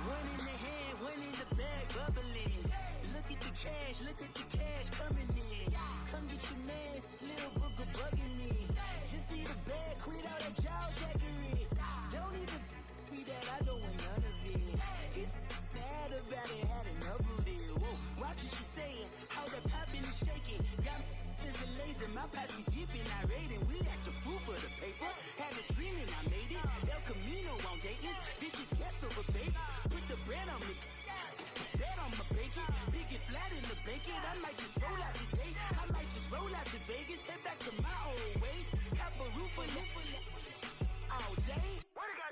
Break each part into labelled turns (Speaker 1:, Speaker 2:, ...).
Speaker 1: One in the hand, one in the bag, bubbling. Look at the cash coming in. Come get your man, Slim Booker bugging me. Just need a bag, quit all that jaw jackery. Don't even be that, I don't want none of it. He's mad about it, had enough of it. Whoa, watch what you saying, how that poppin' and shaking. Got is a lazy, my posse deep and I raiding. We act a fool for the paper. Had a dream and I made it. El Camino on Dayton's, bitches guess over baby. Put the bread on me, that on my bacon. Big it flat in the bacon. I might just roll out today. I might just roll out to Vegas. Head back to my old ways. Cop a roof for all day.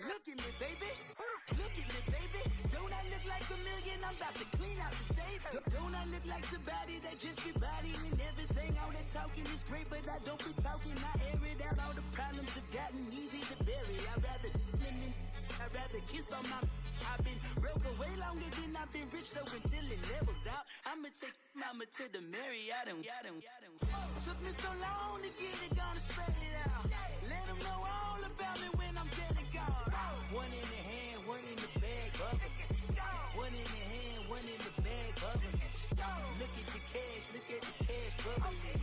Speaker 1: Look at me, baby. Look at me, baby. Don't I look like a million? I'm about to clean out the safe. Don't I look like somebody that just be bodying everything? All that talking is great, but I don't be talking. I air it out. All the problems have gotten easy to bury. I'd rather kiss on my. I've been broke away longer than I've been rich, so until it levels out, I'ma take mama to the Marriott and took me so long to get it, gonna spread it out. Let them know all about me when I'm dead and gone. One in the hand, one in the bag, bubbling. One in the hand, one in the bag, bubbling. Look at the cash, bubbling.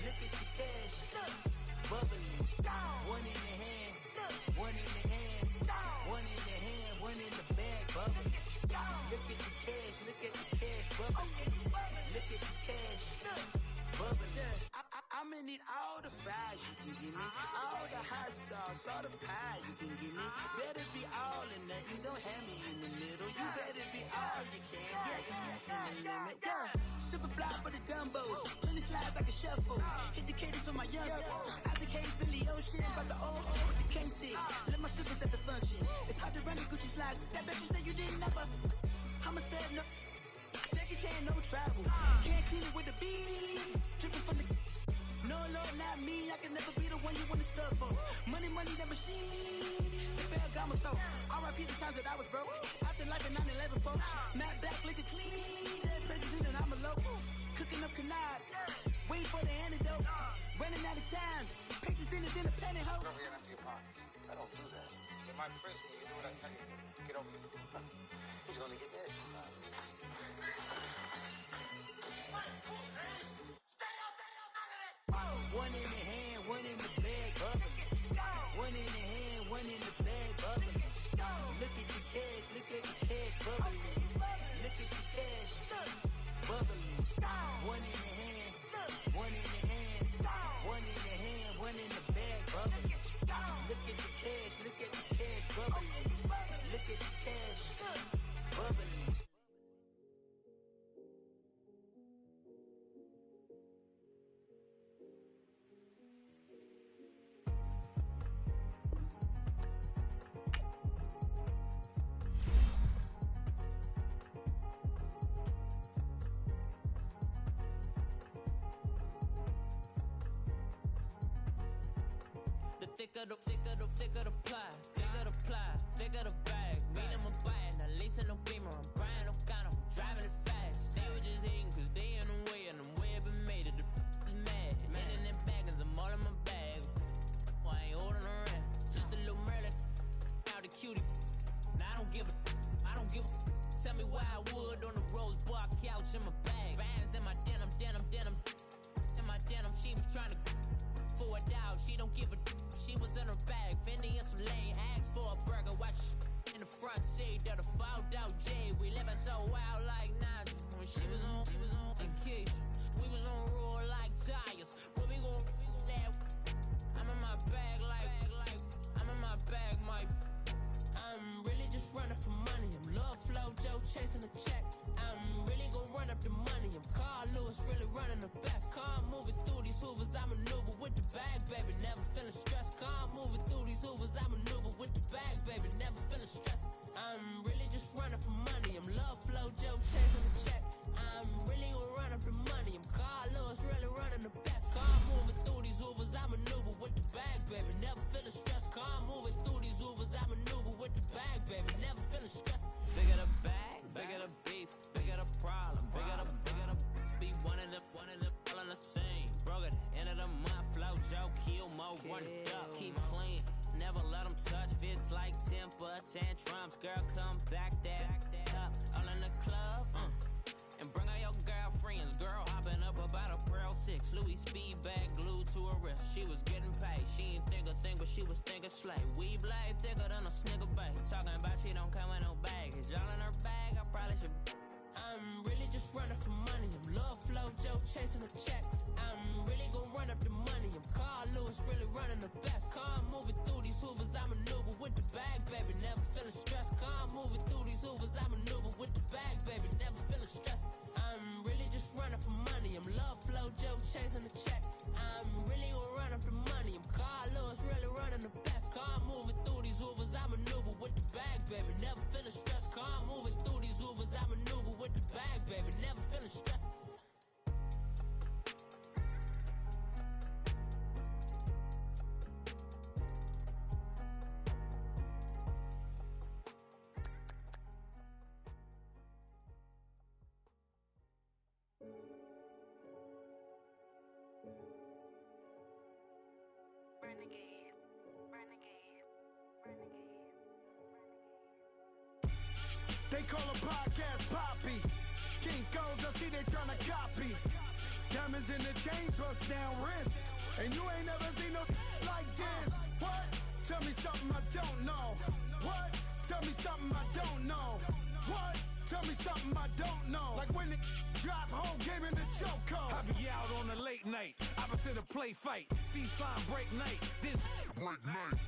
Speaker 1: Look at the cash, bubbling. One in the hand, one in the hand, one in the hand, one in the bag, bubbling. Look at the cash, bubbling. Look at the cash, bubbling. I'ma need all the fries you can give me, all the hot sauce, all the pie you can give me. Better be all or nothing, don't have me in the middle. You better be all you can, yeah, in the limit, yeah. Super fly for the dumbos, 20 slides like a shuffle. Hit the cadence for my young Isaac Hayes, Billy Ocean, but the old with the cane stick. Let my slippers at the function. It's hard to run the Gucci slides. That bet you say you didn't never. I'ma step no. Jackie Chan, no travel. Can't clean it with the beat. Dripping from the. No, Lord, not me. I can never be the one you want to stuff for. Money, that machine. Ferragamo stove. R.I.P. the times that I was broke. After life in 9/11, folks. Matte back, liquor clean. Dead presents in an envelope. Cooking up canard. Waiting for the antidote. Running out of time. Pictures thinner than a pantyhose.
Speaker 2: Don't forget empty your pockets. I don't do that. In my prison, you do what I tell you. Get over it. He's gonna get this.
Speaker 1: One in the hand, one in the bag, bubbling. One in the hand, one in the bag, bubbling. Look at the cash, bubbling. Look at the cash, bubbling. One in the hand, one in the hand, one in the hand, one in the bag, bubbling. Look at the cash, bubbling. Look at the cash, bubbling.
Speaker 3: Thicker the pie, thicker the bag. Meet them a buying, a lace and no beamer. I'm Brian O'Connor, I'm driving it fast. They were just hating cause they in the way, and I'm way up and made it. The is mad. Man in them baggins, I'm all in my bag. I ain't holding around. Just a little Merlin, out the cutie. Now I don't give a. Tell me why I would on the rose bar couch in my bag. Bands in my denim. In my denim, she was trying to for a doubt. She don't give a. She was in her bag, Fendi and some lane. Asked for a burger, watch in the front seat of the fouled out J. We living so wild like Nas. When she was on vacation, we was on roll like tires. Where we gon' laugh? I'm in my bag like I'm in my bag, Mike. I'm really just running for money. I'm Love Flow Joe chasing the check. I'm really gon' run up the money. I'm Carl Lewis, really running the best. Car moving through these hoovers, I maneuver with the bag, baby. Never feeling stressed. Car moving through these hoovers, I maneuver with the bag, baby. Never feeling stressed. I'm really just running for money. I'm Love Flow Joe chasing the check. I'm really gon' run up the money. I'm Carl Lewis, really running the best. Car moving through these hoovers, I maneuver with the bag, baby. Never feeling stressed. Car moving through these hoovers, I maneuver with the bag, baby. Never feeling stressed. one of them all in the scene. Broke at the end of the month, flow, Joe, kill, mo, run it up, keep clean. Never let them touch, fits like temper tantrums. Girl, come back that up, all in the club, and bring all your girlfriends. Girl, hopping up about a Pearl 6, Louis speed bag glued to her wrist. She was getting paid, she ain't think a thing, but she was thinking slay. We blade thicker than a snicker bag. Talking about she don't come with no baggage. All in her bag, I probably should. I'm really just running for money. I'm love flow, Joe chasing a check. I'm really gonna run up the money. I'm Carl Lewis, really running the best. Car moving through these hoovers, I maneuver with the bag, baby. Never feeling stressed. Car moving through these hoovers, I maneuver with the bag, baby. Never feeling stressed. I'm really just running for money. I'm love flow, Joe chasing the check. I'm really gonna run up the money. I'm Carl Lewis, really running the best. Car moving through these hoovers, I maneuver with the bag, baby. Never feeling stressed. Car moving through these hoovers, I maneuver with the bag, baby. Never feeling stressed.
Speaker 4: They call a podcast Poppy. Kinkos, I see they tryna copy. Diamonds in the chains, bust down wrists. And you ain't never seen no like this. What? Tell me something I don't know. What? Tell me something I don't know. What? Tell me something I don't know. Like when it drop home, game in the chokehold.
Speaker 5: I be out on a late night, opposite a play fight. See sign break night, this break night.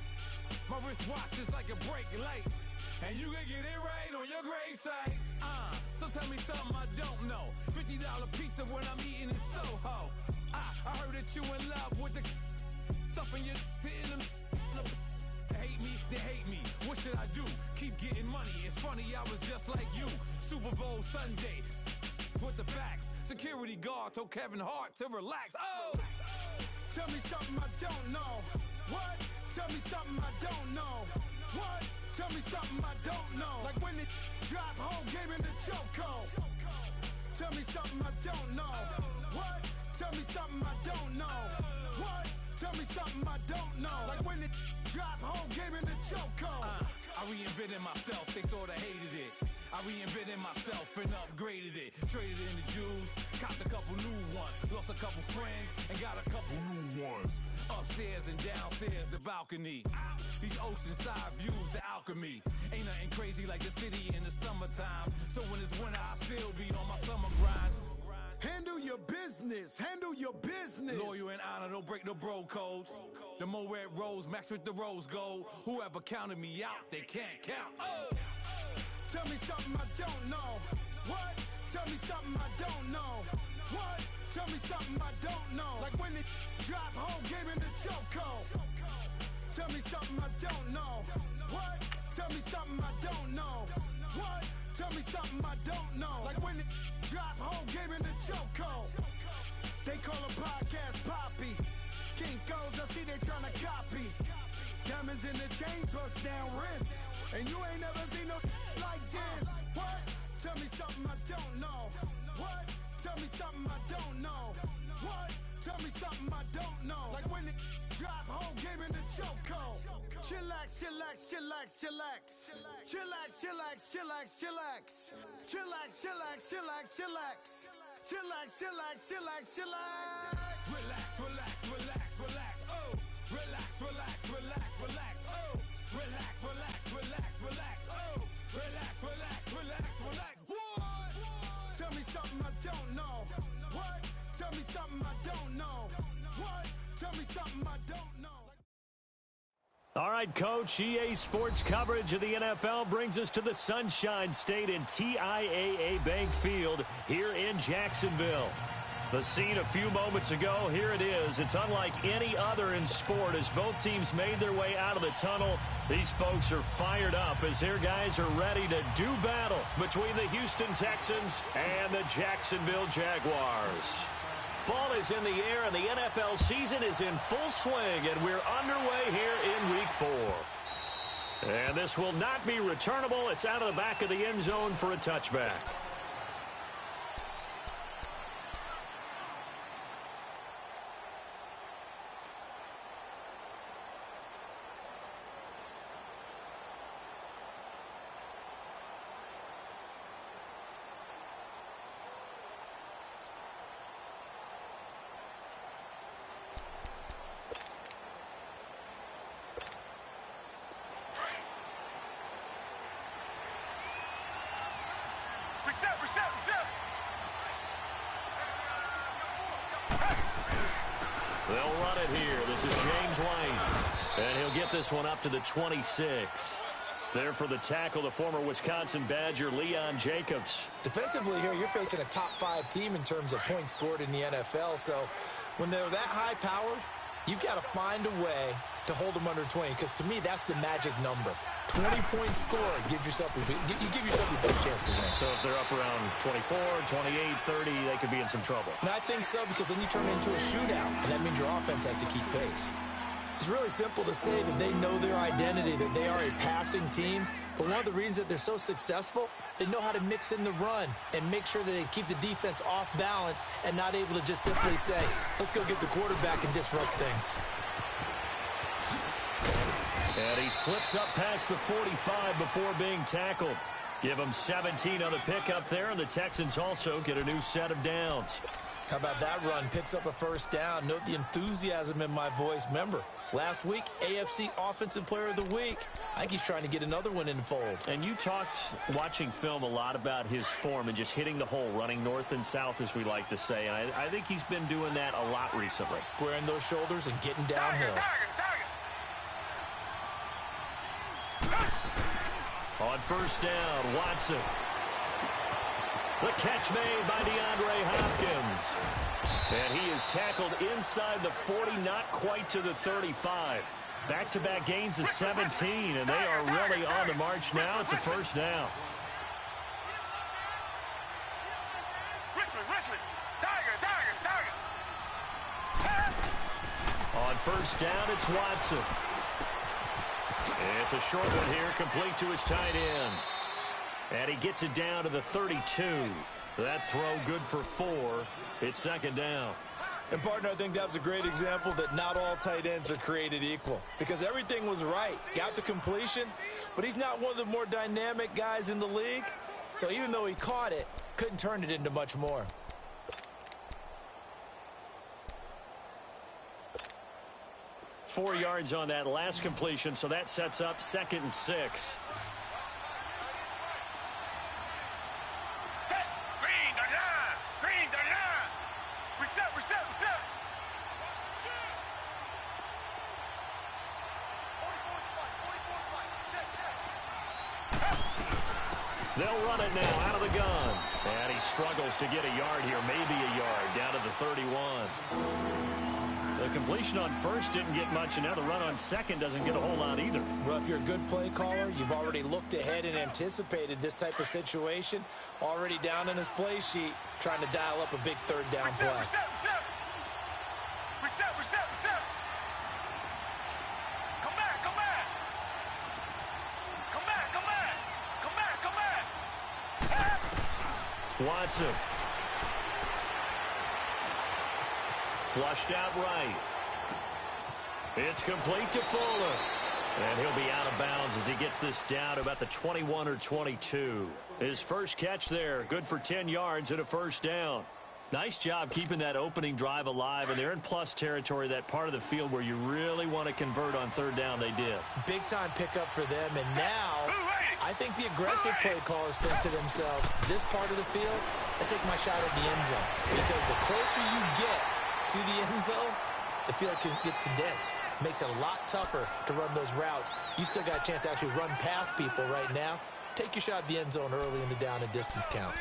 Speaker 5: My wristwatch is like a break light. And you can get it right on your gravesite. So tell me something I don't know. $50 pizza when I'm eating in Soho. I heard that you in love with the stuff in your in them. Hate me, they hate me. What should I do? Keep getting money. It's funny, I was just like you. Super Bowl Sunday. With the facts. Security guard told Kevin Hart to relax. Oh!
Speaker 4: Tell me something I don't know. What? Tell me something I don't know. What? Tell me something I don't know. Like when it drop home, game in the chokehold. Tell me something I don't know. What? Tell me something I don't know. What? Tell me something I don't know. Like when it drop home, game in the chokehold.
Speaker 5: I reinvented myself, they sorta hated it. I reinvented myself and upgraded it. Traded in the Jews, copped a couple new ones. Lost a couple friends and got a couple new ones. Upstairs and downstairs, the balcony. These oceanside views, the alchemy. Ain't nothing crazy like the city in the summertime. So when it's winter, I still be on my summer grind.
Speaker 4: Handle your business, handle your business.
Speaker 5: Loyal and honor, don't break the bro codes. The more red rose, max with the rose gold. Whoever counted me out, they can't count. Oh!
Speaker 4: Tell me something I don't know. What? Tell me something I don't know. What? Tell me something I don't know. Like when it drop home, game in the chokehold. Tell me something I don't know. What? Tell me something I don't know. What? Tell me something I don't know. Like when it drop home, game in the chokehold. They call a podcast Poppy. Kinkos, I see they tryna copy. Diamonds in the chains, bust down wrists. And you ain't never seen no like this. What? Tell me something I don't know. What? Tell me something I don't know. What? Tell me something I don't know. Like when it drop home, game in the chokehold. Chillax, chillax, chillax, chillax. Chillax, chillax, chillax, chillax. Chillax, chillax, chillax, chillax. Chillax, chillax, chillax, chillax.
Speaker 5: Relax, relax, relax, relax. Oh! Relax, relax, relax, relax. Oh! Relax, relax, relax, relax. Oh! Relax, relax, relax, relax. What?
Speaker 4: Tell me something I don't know. What? Tell me something I don't know. What? Tell me something I don't know.
Speaker 6: All right, Coach, EA Sports coverage of the NFL brings us to the Sunshine State in TIAA Bank Field here in Jacksonville. The scene a few moments ago, here it is. It's unlike any other in sport as both teams made their way out of the tunnel. These folks are fired up as their guys are ready to do battle between the Houston Texans and the Jacksonville Jaguars. Fall is in the air and the NFL season is in full swing, and we're underway here in Week 4. And this will not be returnable. It's out of the back of the end zone for a touchback. They'll run it here. This is James White. And he'll get this one up to the 26. There for the tackle, the former Wisconsin Badger, Leon Jacobs.
Speaker 7: Defensively here, you're facing a top-5 team in terms of points scored in the NFL. So when they're that high-powered, you've got to find a way to hold them under 20. Because to me, that's the magic number. 20-point score gives yourself you give yourself your best chance to win.
Speaker 6: So if they're up around 24, 28, 30, they could be in some trouble.
Speaker 7: And I think so, because then you turn it into a shootout, and that means your offense has to keep pace. It's really simple to say that they know their identity, that they are a passing team. But one of the reasons that they're so successful, they know how to mix in the run and make sure that they keep the defense off balance and not able to just simply say, let's go get the quarterback and disrupt things.
Speaker 6: And he slips up past the 45 before being tackled. Give him 17 on the pickup there, and the Texans also get a new set of downs.
Speaker 7: How about that run? Picks up a first down. Note the enthusiasm in my voice. Remember, last week, AFC Offensive Player of the Week. I think he's trying to get another one in the fold.
Speaker 6: And you talked, watching film, a lot about his form and just hitting the hole, running north and south, as we like to say. And I think he's been doing that a lot recently.
Speaker 7: Squaring those shoulders and getting downhill.
Speaker 6: On first down, Watson. The catch made by DeAndre Hopkins. And he is tackled inside the 40, not quite to the 35. Back-to-back gains of 17, and they are really on the march now. It's a first down. On first down, it's Watson. It's a short one here, complete to his tight end. And he gets it down to the 32. That throw good for 4. It's second down.
Speaker 7: And, partner, I think that was a great example that not all tight ends are created equal. Because everything was right. Got the completion, but he's not one of the more dynamic guys in the league. So even though he caught it, couldn't turn it into much more.
Speaker 6: Four yards on that last completion, so that sets up 2nd and 6. They'll run it now out of the gun. And he struggles to get a yard here, maybe a yard, down to the 31. The completion on first didn't get much, and now the run on second doesn't get a whole lot either.
Speaker 7: Well, if you're a good play caller, you've already looked ahead and anticipated this type of situation. Already down in his play sheet, trying to dial up a big third down play.
Speaker 6: Watson. Flushed out right. It's complete to Fuller. And he'll be out of bounds as he gets this down to about the 21 or 22. His first catch there, good for 10 yards and a first down. Nice job keeping that opening drive alive, and they're in plus territory, that part of the field where you really want to convert on third down. They did.
Speaker 7: Big time pickup for them, and now I think the aggressive play callers think to themselves, this part of the field, I take my shot at the end zone. Because the closer you get to the end zone, the field gets condensed. Makes it a lot tougher to run those routes. You still got a chance to actually run past people right now. Take your shot at the end zone early in the down and distance count.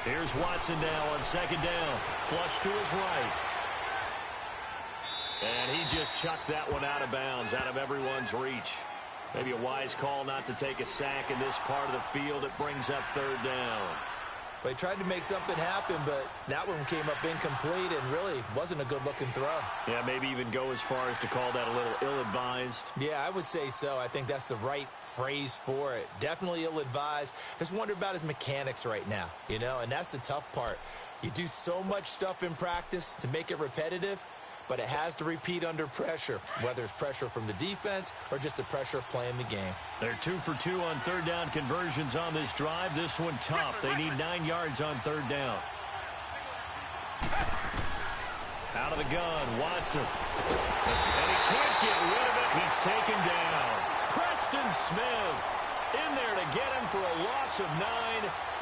Speaker 6: Here's Watson now on second down. Flush to his right. And he just chucked that one out of bounds, out of everyone's reach. Maybe a wise call not to take a sack in this part of the field. It brings up third down.
Speaker 7: They tried to make something happen, but that one came up incomplete and really wasn't a good-looking throw.
Speaker 6: Yeah, maybe even go as far as to call that a little ill-advised.
Speaker 7: Yeah, I would say so. I think that's the right phrase for it. Definitely ill-advised. Just wonder about his mechanics right now, you know, and that's the tough part. You do so much stuff in practice to make it repetitive, but it has to repeat under pressure, whether it's pressure from the defense or just the pressure of playing the game.
Speaker 6: They're 2 for 2 on third down conversions on this drive. This one tough. They need 9 yards on third down. Out of the gun, Watson. And he can't get rid of it. He's taken down. Preston Smith in there to get him for a loss of 9,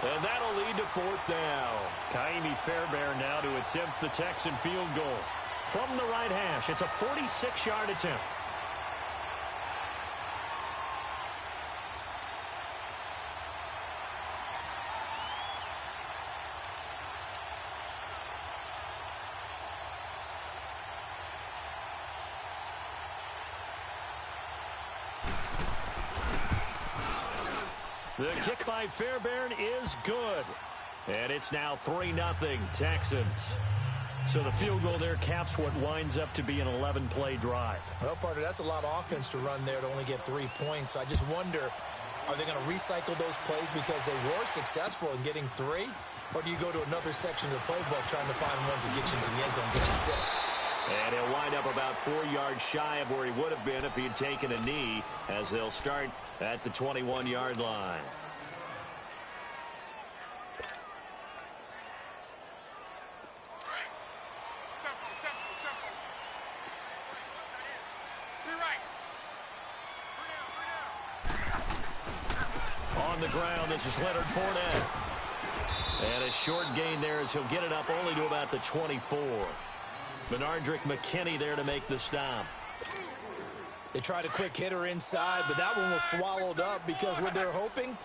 Speaker 6: and that'll lead to fourth down. Kaimi Fairbairn now to attempt the Texan field goal. From the right hash, it's a 46-yard attempt. The kick by Fairbairn is good. And it's now 3-0 Texans. So the field goal there caps what winds up to be an 11-play drive.
Speaker 7: Well, partner, that's a lot of offense to run there to only get 3 points. So I just wonder, are they going to recycle those plays because they were successful in getting 3? Or do you go to another section of the playbook trying to find ones that get you into the end zone and get you 6?
Speaker 6: And he'll wind up about 4 yards shy of where he would have been if he had taken a knee, as they'll start at the 21-yard line. On the ground, this is Leonard Fournette. And a short gain there as he'll get it up only to about the 24. Benardrick McKinney there to make the stop.
Speaker 7: They tried a quick hitter inside, but that one was swallowed up because what they're hoping,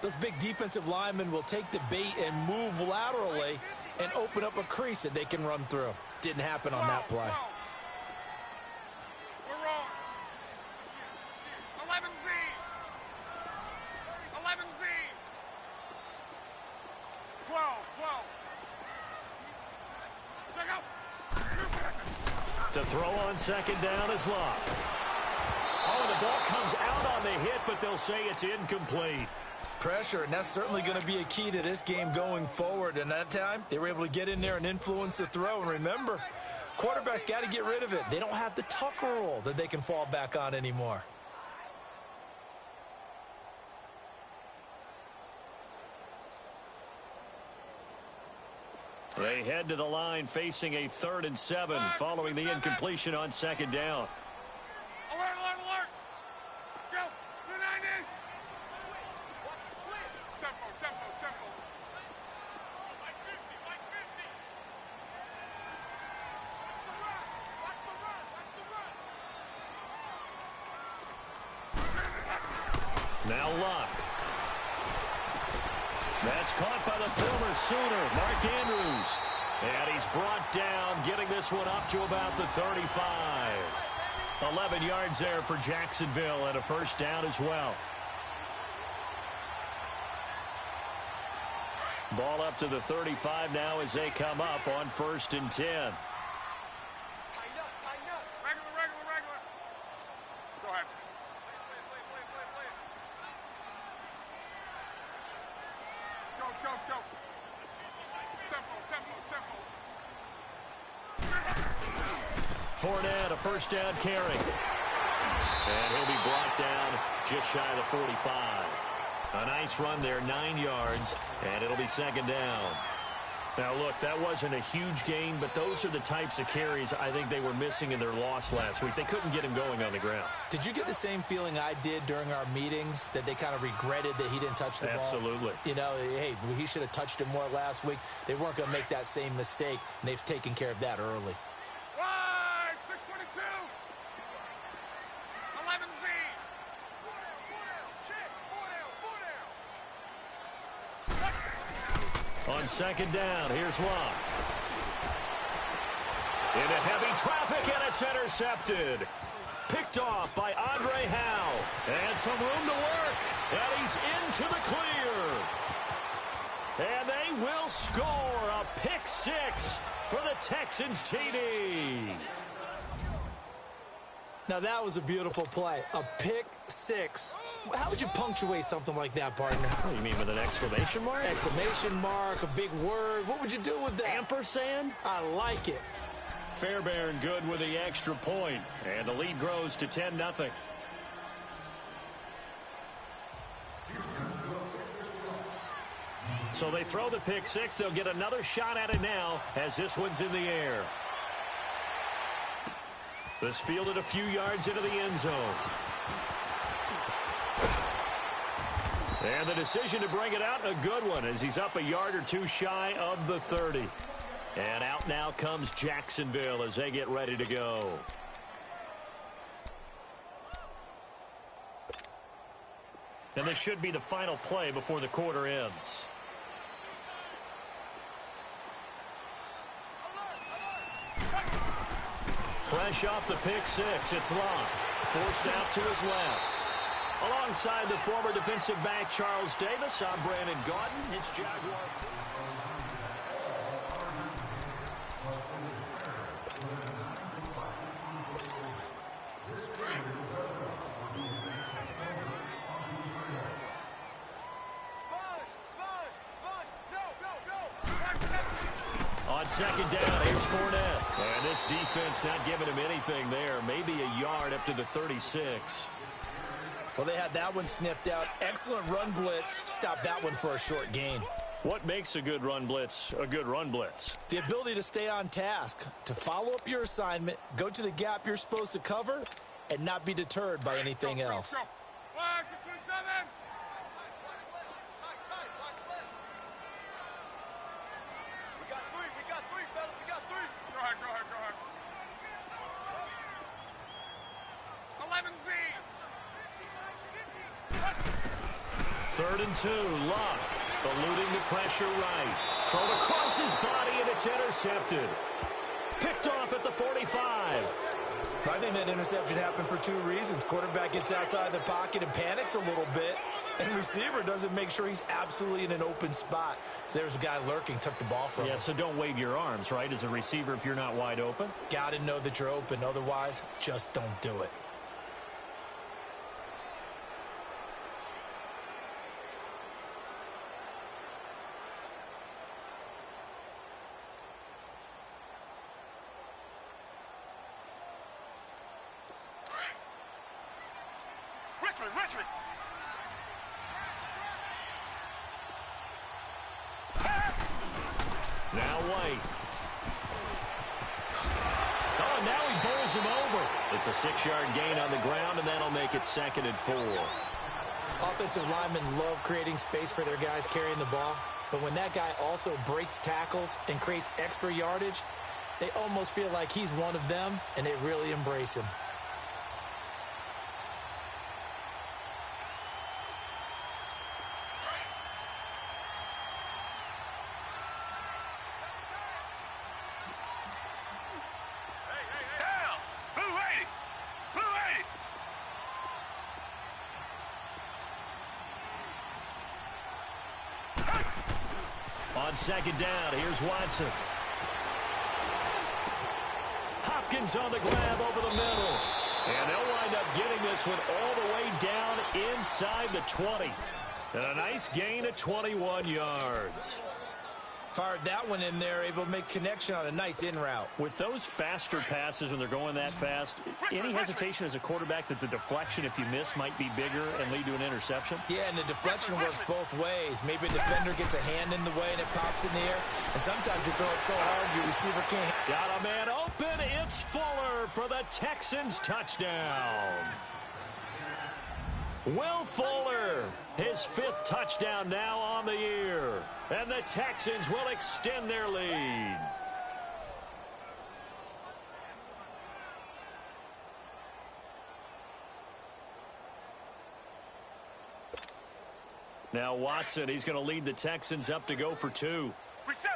Speaker 7: those big defensive linemen will take the bait and move laterally and open up a crease that they can run through. Didn't happen on that play.
Speaker 4: We're wrong. 11Z. 11Z. 12. Check out.
Speaker 6: To throw on second down is Locke. Oh, the ball comes out on the hit, but they'll say it's incomplete.
Speaker 7: Pressure, and that's certainly going to be a key to this game going forward. And that time, they were able to get in there and influence the throw. And remember, quarterbacks got to get rid of it. They don't have the Tucker rule that they can fall back on anymore.
Speaker 6: They head to the line facing a 3rd and 7 following the incompletion on second down.
Speaker 4: Alert. Go. 290. Tempo. Like 50. Watch the run.
Speaker 6: Now Locke. That's caught by the former Sooner, Mark Andrews. And he's brought down, getting this one up to about the 35. 11 yards there for Jacksonville and a first down as well. Ball up to the 35 now as they come up on 1st and 10.
Speaker 4: Tighten up. Regular. Go ahead. Play. Go. Tempo.
Speaker 6: Fournette, a first down carry. And he'll be brought down just shy of the 45. A nice run there, 9 yards, and it'll be second down. Now, look, that wasn't a huge gain, but those are the types of carries I think they were missing in their loss last week. They couldn't get him going on the ground.
Speaker 7: Did you get the same feeling I did during our meetings, that they kind of regretted that he didn't touch the ball?
Speaker 6: Absolutely.
Speaker 7: You know, hey, he should have touched it more last week. They weren't going to make that same mistake, and they've taken care of that early.
Speaker 4: Right, 622. 11Z.
Speaker 6: On second down, here's Locke. Into heavy traffic, and it's intercepted. Picked off by Andre Howe. And some room to work. And he's into the clear. And they will score a pick 6 for the Texans TD.
Speaker 7: Now, that was a beautiful play. A pick 6. How would you punctuate something like that, partner?
Speaker 6: What do you mean, with an exclamation mark?
Speaker 7: Exclamation mark, a big word. What would you do with that?
Speaker 6: Ampersand?
Speaker 7: I like it.
Speaker 6: Fairbairn good with the extra point, and the lead grows to 10-0. So they throw the pick six. They'll get another shot at it now as this one's in the air. This fielded a few yards into the end zone. And the decision to bring it out, a good one, as he's up a yard or two shy of the 30. And out now comes Jacksonville as they get ready to go. And this should be the final play before the quarter ends. Fresh off the pick six, it's Locke. Forced out to his left. Alongside the former defensive back Charles Davis, I'm Brandon Gaudin. It's Jaguar. On second down, here's Fournette. And this defense not giving him anything there. Maybe a yard up to the 36.
Speaker 7: Well, they had that one sniffed out. Excellent run blitz. Stop that one for a short gain.
Speaker 6: What makes a good run blitz a good run blitz?
Speaker 7: The ability to stay on task, to follow up your assignment, go to the gap you're supposed to cover, and not be deterred by anything else.
Speaker 6: Third and two, Locke eluding the pressure right. Thrown across his body, and it's intercepted. Picked off at the 45.
Speaker 7: I think that interception happened for two reasons. Quarterback gets outside the pocket and panics a little bit, and receiver doesn't make sure he's absolutely in an open spot. So there's a guy lurking, took the ball from him.
Speaker 6: Yeah, so don't wave your arms, right, as a receiver if you're not wide open?
Speaker 7: Got to know that you're open. Otherwise, just don't do it.
Speaker 4: Richmond.
Speaker 6: Now White. Oh, now he bowls him over. It's a 6-yard gain on the ground, and that'll make it 2nd and 4.
Speaker 7: Offensive linemen love creating space for their guys carrying the ball, but when that guy also breaks tackles and creates extra yardage, they almost feel like he's one of them, and they really embrace him.
Speaker 6: On second down, here's Watson. Hopkins on the grab over the middle. And they'll wind up getting this one all the way down inside the 20. And a nice gain of 21 yards.
Speaker 7: Fired that one in there, able to make connection on a nice in route.
Speaker 6: With those faster passes when they're going that fast, any hesitation as a quarterback that the deflection, if you miss, might be bigger and lead to an interception?
Speaker 7: Yeah, and the deflection works both ways. Maybe a defender gets a hand in the way and it pops in the air. And sometimes you throw it so hard your receiver can't.
Speaker 6: Got a man open. It's Fuller for the Texans touchdown. Will Fuller, his 5th touchdown now on the year. And the Texans will extend their lead. Now Watson, he's going to lead the Texans up to go for 2.
Speaker 4: Reset.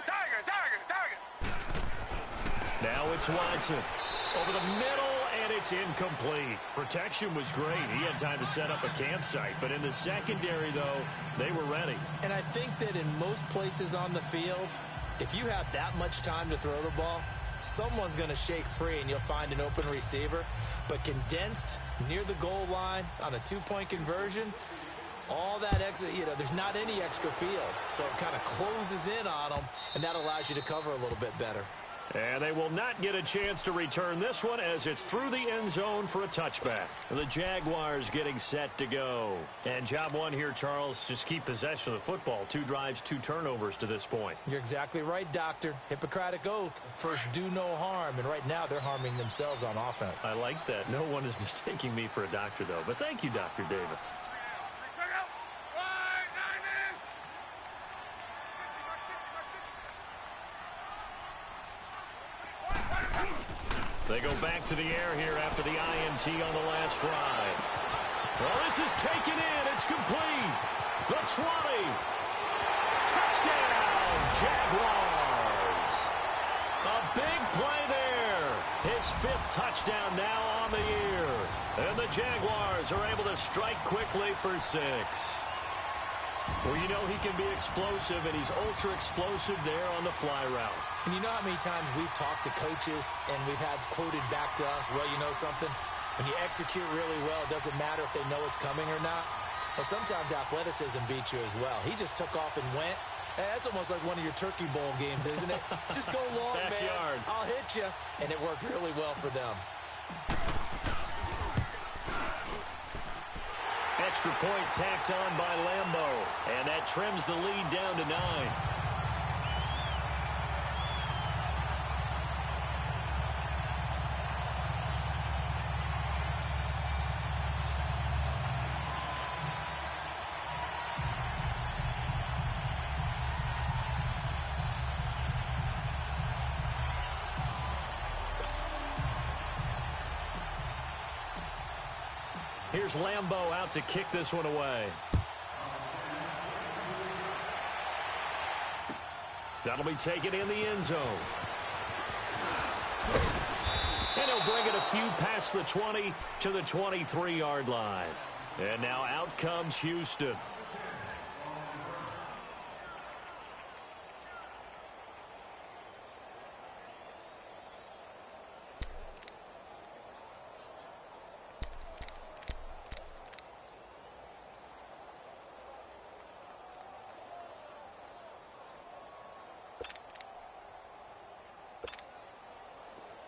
Speaker 4: Target.
Speaker 6: Now it's Watson. Over the middle, and it's incomplete. Protection was great. He had time to set up a campsite. But in the secondary, though, they were ready.
Speaker 7: And I think that in most places on the field, if you have that much time to throw the ball, someone's going to shake free and you'll find an open receiver. But condensed near the goal line on a 2-point conversion, all that extra, there's not any extra field. So it kind of closes in on them, and that allows you to cover a little bit better.
Speaker 6: And they will not get a chance to return this one as it's through the end zone for a touchback. The Jaguars getting set to go. And job one here, Charles, just keep possession of the football. 2 drives, 2 turnovers to this point.
Speaker 7: You're exactly right, Doctor. Hippocratic oath. First, do no harm. And right now, they're harming themselves on offense.
Speaker 6: I like that. No one is mistaking me for a doctor, though. But thank you, Dr. Davis. They go back to the air here after the INT on the last drive. Well, this is taken in. It's complete. The 20. Touchdown, Jaguars. A big play there. His 5th touchdown now on the year. And the Jaguars are able to strike quickly for 6. Well, you know he can be explosive, and he's ultra-explosive there on the fly route.
Speaker 7: And you know how many times we've talked to coaches and we've had quoted back to us, well, you know something? When you execute really well, it doesn't matter if they know it's coming or not. Well, sometimes athleticism beats you as well. He just took off and went. That's almost like one of your Turkey Bowl games, isn't it? Just go long, man. I'll hit you. And it worked really well for them.
Speaker 6: Extra point tacked on by Lambo. And that trims the lead down to 9. Here's Lambo out to kick this one away. That'll be taken in the end zone. And he'll bring it a few past the 20 to the 23-yard line. And now out comes Houston.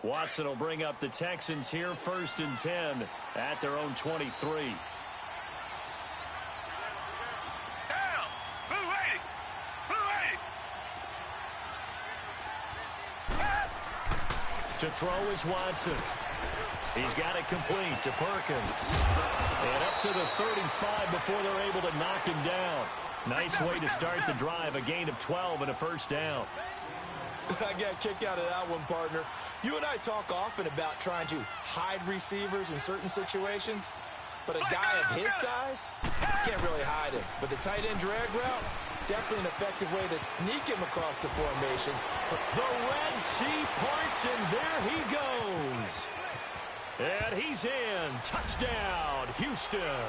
Speaker 6: Watson will bring up the Texans here 1st and 10 at their own 23. To throw is Watson. He's got it complete to Perkins. And up to the 35 before they're able to knock him down. Nice way to start the drive, a gain of 12 and a first down.
Speaker 7: I got a kick out of that one, partner. You and I talk often about trying to hide receivers in certain situations, but a guy of his size can't really hide him. But the tight end drag route, definitely an effective way to sneak him across the formation.
Speaker 6: The Red Sea parts, and there he goes. And he's in. Touchdown, Houston.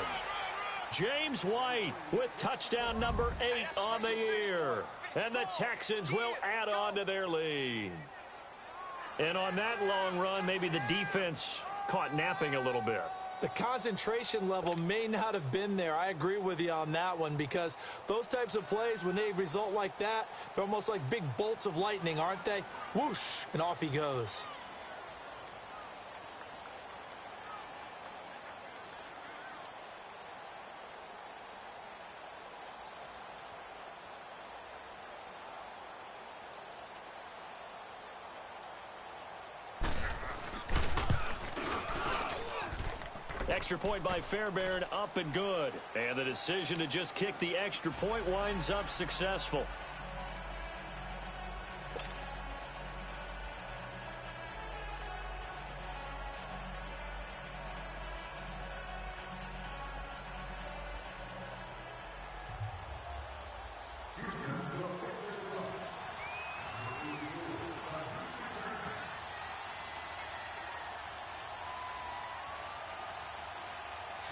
Speaker 6: James White with touchdown number 8 on the year. And the Texans will add on to their lead. And on that long run, maybe the defense caught napping a little bit.
Speaker 7: The concentration level may not have been there. I agree with you on that one, because those types of plays, when they result like that, they're almost like big bolts of lightning, aren't they? Whoosh, and off he goes.
Speaker 6: Extra point by Fairbairn, up and good. And the decision to just kick the extra point winds up successful.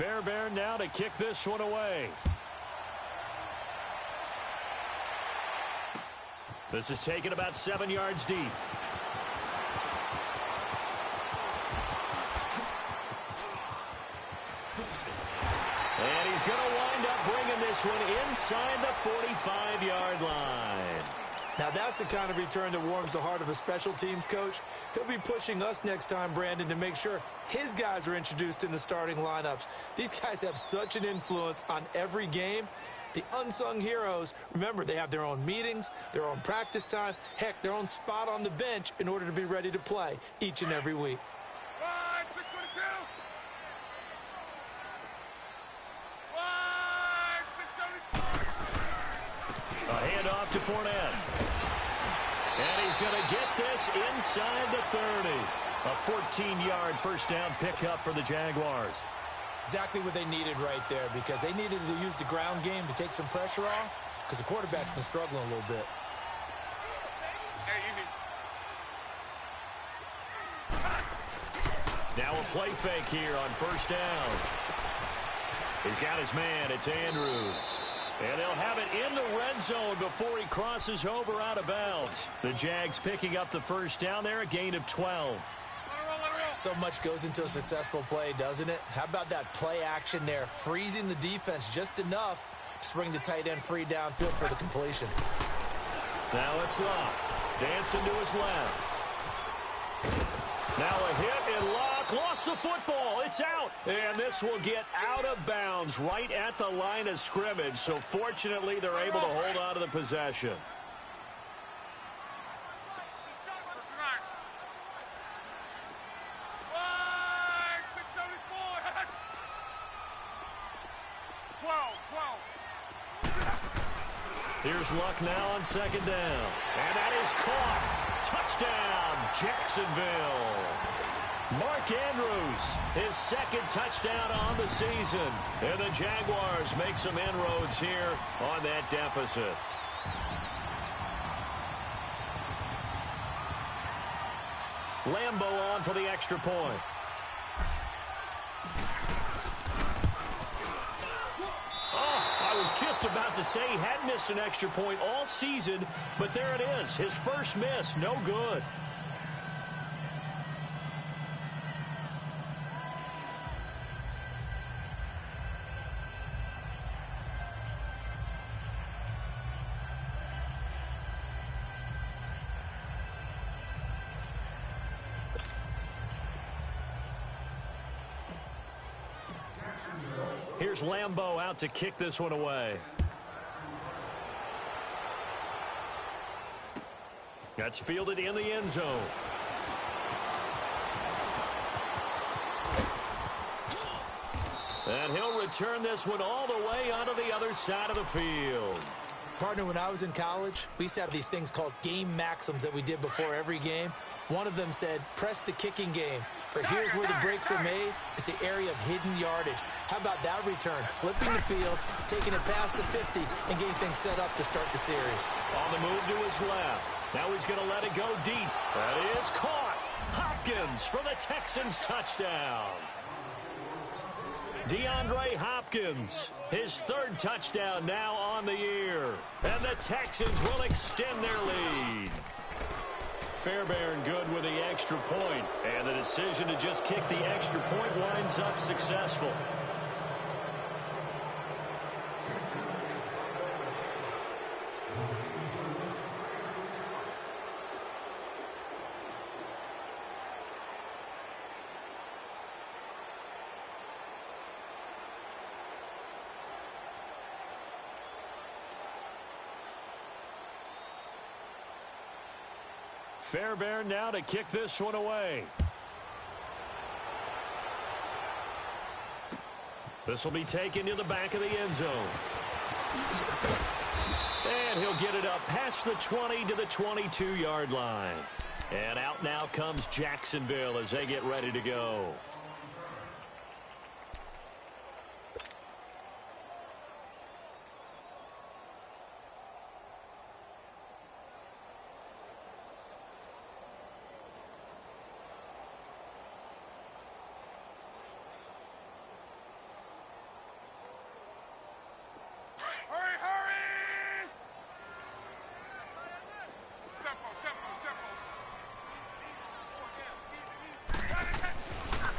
Speaker 6: Fairbairn now to kick this one away. This is taken about 7 yards deep. And he's going to wind up bringing this one inside the 45-yard line.
Speaker 7: Now, that's the kind of return that warms the heart of a special teams coach. He'll be pushing us next time, Brandon, to make sure his guys are introduced in the starting lineups. These guys have such an influence on every game. The unsung heroes, remember, they have their own meetings, their own practice time, heck, their own spot on the bench in order to be ready to play each and every week.
Speaker 6: A handoff to Fournette. And he's going to get this inside the 30. A 14-yard first down pickup for the Jaguars.
Speaker 7: Exactly what they needed right there, because they needed to use the ground game to take some pressure off, because the quarterback's been struggling a little bit.
Speaker 6: Now a play fake here on first down. He's got his man. It's Andrews. And they'll have it in the red zone before he crosses over out of bounds. The Jags picking up the first down there, a gain of 12.
Speaker 7: So much goes into a successful play, doesn't it? How about that play action there, freezing the defense just enough to bring the tight end free downfield for the completion.
Speaker 6: Now it's Locke. Dancing to his left. Now a hit and Locke lost the football. It's out. And this will get out of bounds right at the line of scrimmage. So fortunately, they're able to hold on to the possession. Here's Luck now on second down. And that is caught. Touchdown, Jacksonville. Mark Andrews, his second touchdown on the season. And the Jaguars make some inroads here on that deficit. Lambeau on for the extra point. I was just about to say he hadn't missed an extra point all season, but there it is. His first miss, no good. Here's Lambeau out to kick this one away. That's fielded in the end zone. And he'll return this one all the way onto the other side of the field.
Speaker 7: Partner, when I was in college, we used to have these things called game maxims that we did before every game. One of them said, press the kicking game. For here's where the breaks are made, is the area of hidden yardage. How about that return? Flipping the field, taking it past the 50, and getting things set up to start the series.
Speaker 6: On the move to his left. Now he's going to let it go deep. That is caught. Hopkins for the Texans touchdown. DeAndre Hopkins, his third touchdown now on the year. And the Texans will extend their lead. Fairbairn good with the extra point, and the decision to just kick the extra point winds up successful. Fairbairn now to kick this one away. This will be taken to the back of the end zone. And he'll get it up past the 20 to the 22-yard line. And out now comes Jacksonville as they get ready to go.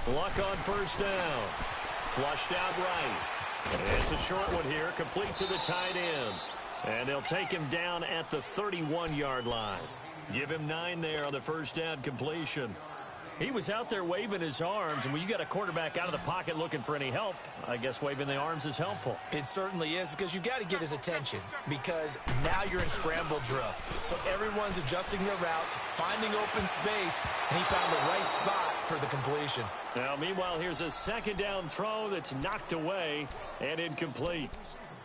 Speaker 6: Luck on first down. Flushed out right. It's a short one here, complete to the tight end. And they'll take him down at the 31-yard line. Give him 9 there on the first down completion. He was out there waving his arms, and when you got a quarterback out of the pocket looking for any help, I guess waving the arms is helpful.
Speaker 7: It certainly is, because you got to get his attention, because now you're in scramble drill. So everyone's adjusting their routes, finding open space, and he found the right spot for the completion.
Speaker 6: Now, meanwhile, here's a second down throw that's knocked away and incomplete.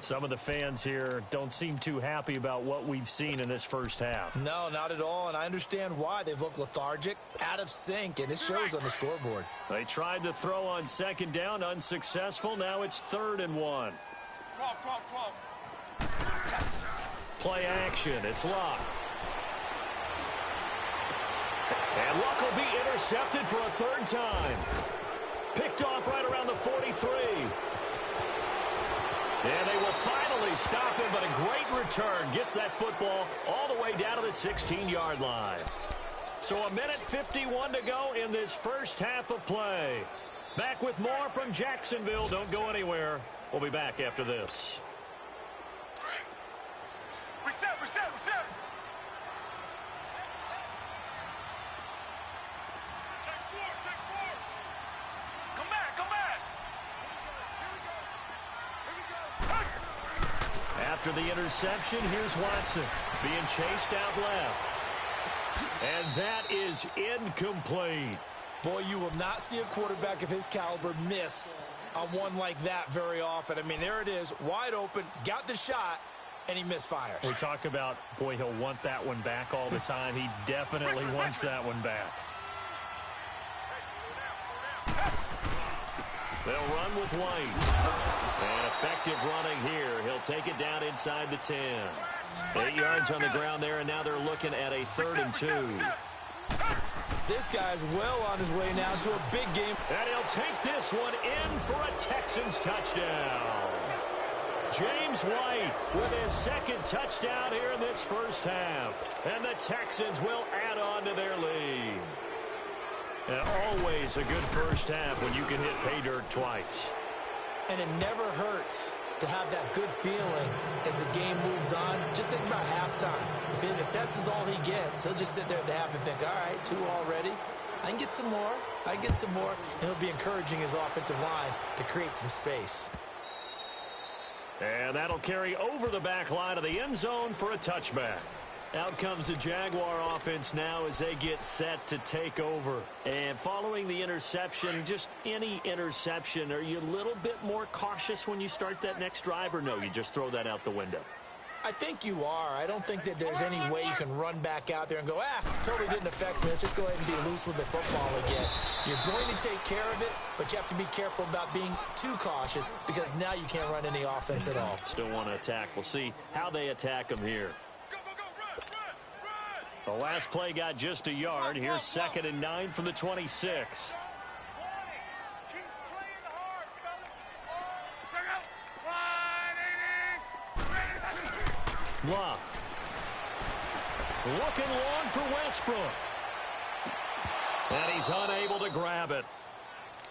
Speaker 6: Some of the fans here don't seem too happy about what we've seen in this first half.
Speaker 7: No, not at all, and I understand why. They've looked lethargic, out of sync, and it shows on the scoreboard.
Speaker 6: They tried to throw on second down, unsuccessful. Now it's 3rd and 1.
Speaker 4: 12.
Speaker 6: Play action. It's Luck. And Luck will be intercepted for a 3rd time. Picked off right around the 43. And they will finally stop him, but a great return. Gets that football all the way down to the 16-yard line. So 1:51 to go in this first half of play. Back with more from Jacksonville. Don't go anywhere. We'll be back after this.
Speaker 4: Reset. Take 4. Come back.
Speaker 6: After the interception, here's Watson being chased out left. And that is incomplete.
Speaker 7: Boy, you will not see a quarterback of his caliber miss on one like that very often. I mean, there it is, wide open, got the shot, and he misfires.
Speaker 6: We talk about, boy, he'll want that one back all the time. He definitely wants that one back. They'll run with White. And effective running here. He'll take it down inside the 10. 8 yards on the ground there, and now they're looking at a 3rd and 2.
Speaker 7: This guy's well on his way now to a big game.
Speaker 6: And he'll take this one in for a Texans touchdown. James White with his 2nd touchdown here in this first half. And the Texans will add on to their lead. And always a good first half when you can hit pay dirt twice.
Speaker 7: And it never hurts to have that good feeling as the game moves on. Just think about halftime. If that's all he gets, he'll just sit there at the half and think, all right, 2 already. I can get some more. And he'll be encouraging his offensive line to create some space.
Speaker 6: And that'll carry over the back line of the end zone for a touchback. Out comes the Jaguar offense now as they get set to take over. And following the interception, just any interception, are you a little bit more cautious when you start that next drive, or no, you just throw that out the window?
Speaker 7: I think you are. I don't think that there's any way you can run back out there and go, totally didn't affect me. Let's just go ahead and be loose with the football again. You're going to take care of it, but you have to be careful about being too cautious because now you can't run any offense at all.
Speaker 6: Still want to attack. We'll see how they attack them here. The last play got just a yard. Here's 2nd and 9 from the 26. Luck. Looking long for Westbrook. And he's unable to grab it.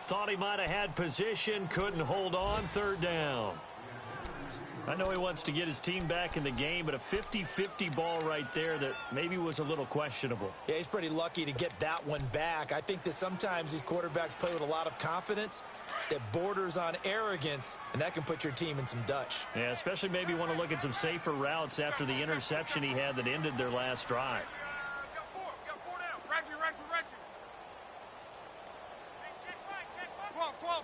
Speaker 6: Thought he might have had position, couldn't hold on, 3rd down. I know he wants to get his team back in the game, but a 50-50 ball right there that maybe was a little questionable.
Speaker 7: Yeah, he's pretty lucky to get that one back. I think that sometimes these quarterbacks play with a lot of confidence that borders on arrogance, and that can put your team in some Dutch.
Speaker 6: Yeah, especially maybe want to look at some safer routes after the interception he had that ended their last drive.
Speaker 4: Got 4 down. Reggie.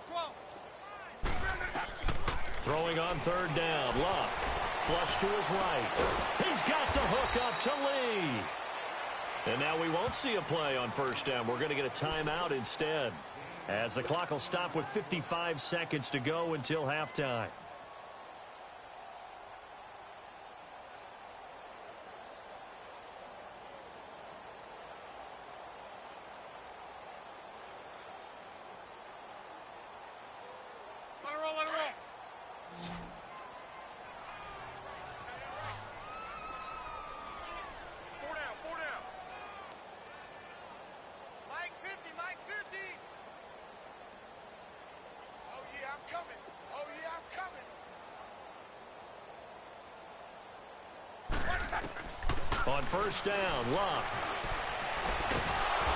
Speaker 4: 12.
Speaker 6: Throwing on 3rd down. Luck. Flush to his right. He's got the hook up to Lee. And now we won't see a play on 1st down. We're going to get a timeout instead, as the clock will stop with 55 seconds to go until halftime.
Speaker 4: Let it roll. 4 down. Mike 50. Oh, yeah, I'm coming.
Speaker 6: On first down, Luck.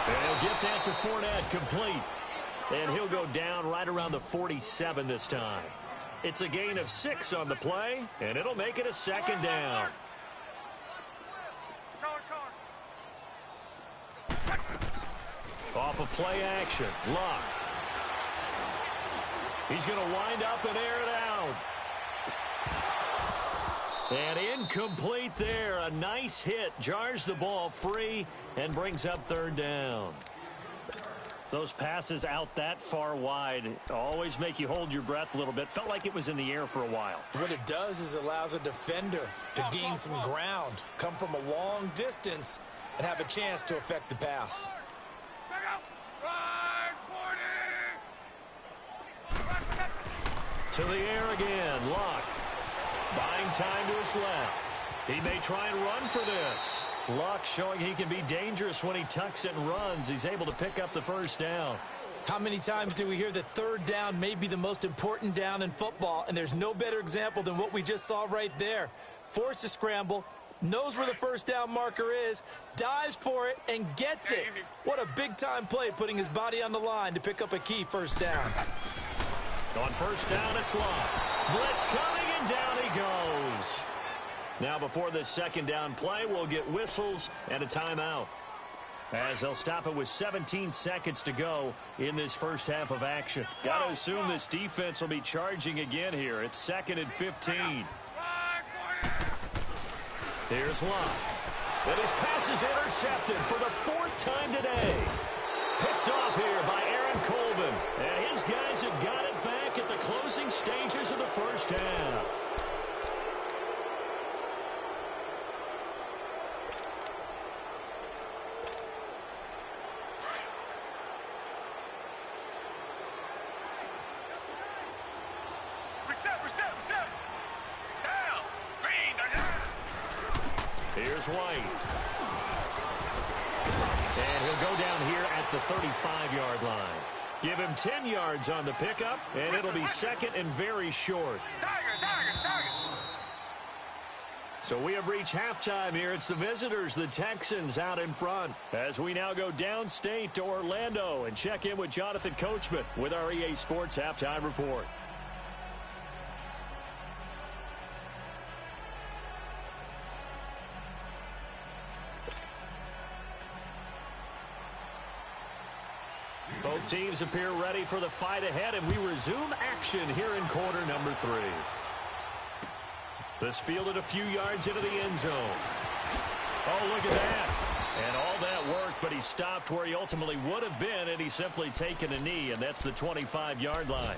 Speaker 6: And he'll get that to Fournette, complete. And he'll go down right around the 47 this time. It's a gain of 6 on the play, and it'll make it a second down. Off of play action, Luck. He's going to wind up and air it out. And incomplete there. A nice hit. Jars the ball free and brings up third down. Those passes out that far wide always make you hold your breath a little bit. Felt like it was in the air for a while.
Speaker 7: What it does is allows a defender to gain some ground, come from a long distance, and have a chance to affect the pass.
Speaker 6: To the air again, Luck. Buying time to his left. He may try and run for this. Luck showing he can be dangerous when he tucks it and runs. He's able to pick up the first down.
Speaker 7: How many times do we hear that third down may be the most important down in football, and there's no better example than what we just saw right there. Forced to scramble, knows where the first down marker is, dives for it, and gets it. What a big-time play, putting his body on the line to pick up a key first down.
Speaker 6: On first down, it's Luck. Blitz coming, and down he goes. Now, before this second down play, we'll get whistles and a timeout, as they'll stop it with 17 seconds to go in this first half of action. Got to assume this defense will be charging again here. It's 2nd and 15. Here's Luck. And his pass is intercepted for the 4th time today. Picked off here by Aaron Colvin. And his guys have got it back at the closing stages of the first half. Here's White. And he'll go down here at the 35-yard line. Give him 10 yards on the pickup, and it'll be 2nd and very short. So we have reached halftime here. It's the visitors, the Texans, out in front, as we now go downstate to Orlando and check in with Jonathan Coachman with our EA Sports Halftime Report. Both teams appear ready for the fight ahead, and we resume action here in quarter number 3. This fielded a few yards into the end zone. Oh, look at that. And all that work, but he stopped where he ultimately would have been, and he's simply taken a knee, and that's the 25-yard line.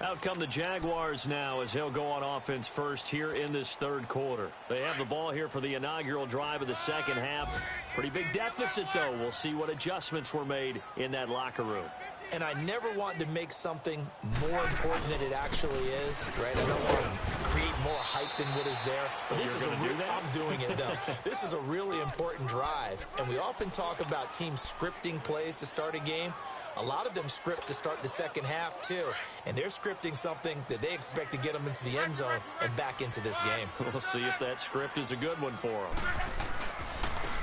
Speaker 6: Out come the Jaguars now as they'll go on offense first here in this third quarter. They have the ball here for the inaugural drive of the second half. Pretty big deficit, though. We'll see what adjustments were made in that locker room.
Speaker 7: And I never want to make something more important than it actually is, right? I don't want to create more hype than what is there. But this is I'm doing it, though. This is a really important drive. And we often talk about teams scripting plays to start a game. A lot of them script to start the second half, too. And they're scripting something that they expect to get them into the end zone and back into this game.
Speaker 6: We'll see if that script is a good one for them.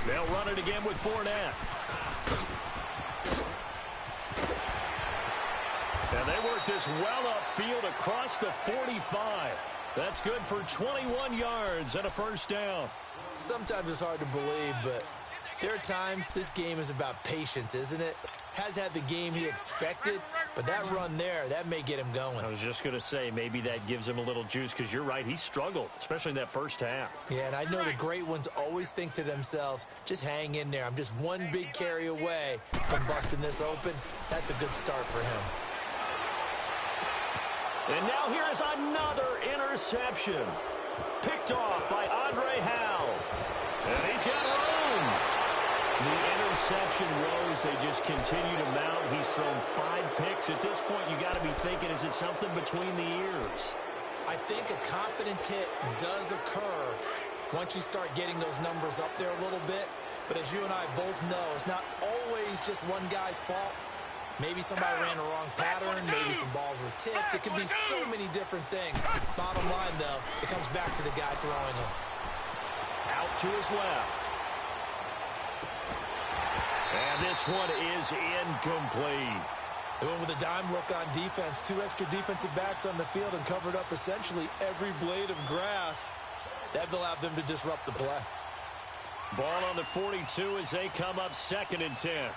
Speaker 6: They'll run it again with Fournette. And they work this well upfield across the 45. That's good for 21 yards and a first down.
Speaker 7: Sometimes it's hard to believe, but there are times this game is about patience, isn't it? Has had the game he expected, but that run there, that may get him going.
Speaker 6: I was just going to say, maybe that gives him a little juice, because you're right, he struggled, especially in that first half.
Speaker 7: Yeah, and I know the great ones always think to themselves, just hang in there. I'm just one big carry away from busting this open. That's a good start for him.
Speaker 6: And now here is another interception. Picked off by Andre Howell. And he's got room. The interception woes, they just continue to mount. He's thrown 5 picks. At this point, you got to be thinking, is it something between the ears?
Speaker 7: I think a confidence hit does occur once you start getting those numbers up there a little bit. But as you and I both know, it's not always just one guy's fault. Maybe somebody ran the wrong pattern. Maybe some balls were tipped. It could be so many different things. Bottom line, though, it comes back to the guy throwing them.
Speaker 6: Out to his left. And this one is incomplete.
Speaker 7: They went with a dime look on defense. 2 extra defensive backs on the field and covered up essentially every blade of grass. That allowed them to disrupt the play.
Speaker 6: Ball on the 42 as they come up 2nd and 10.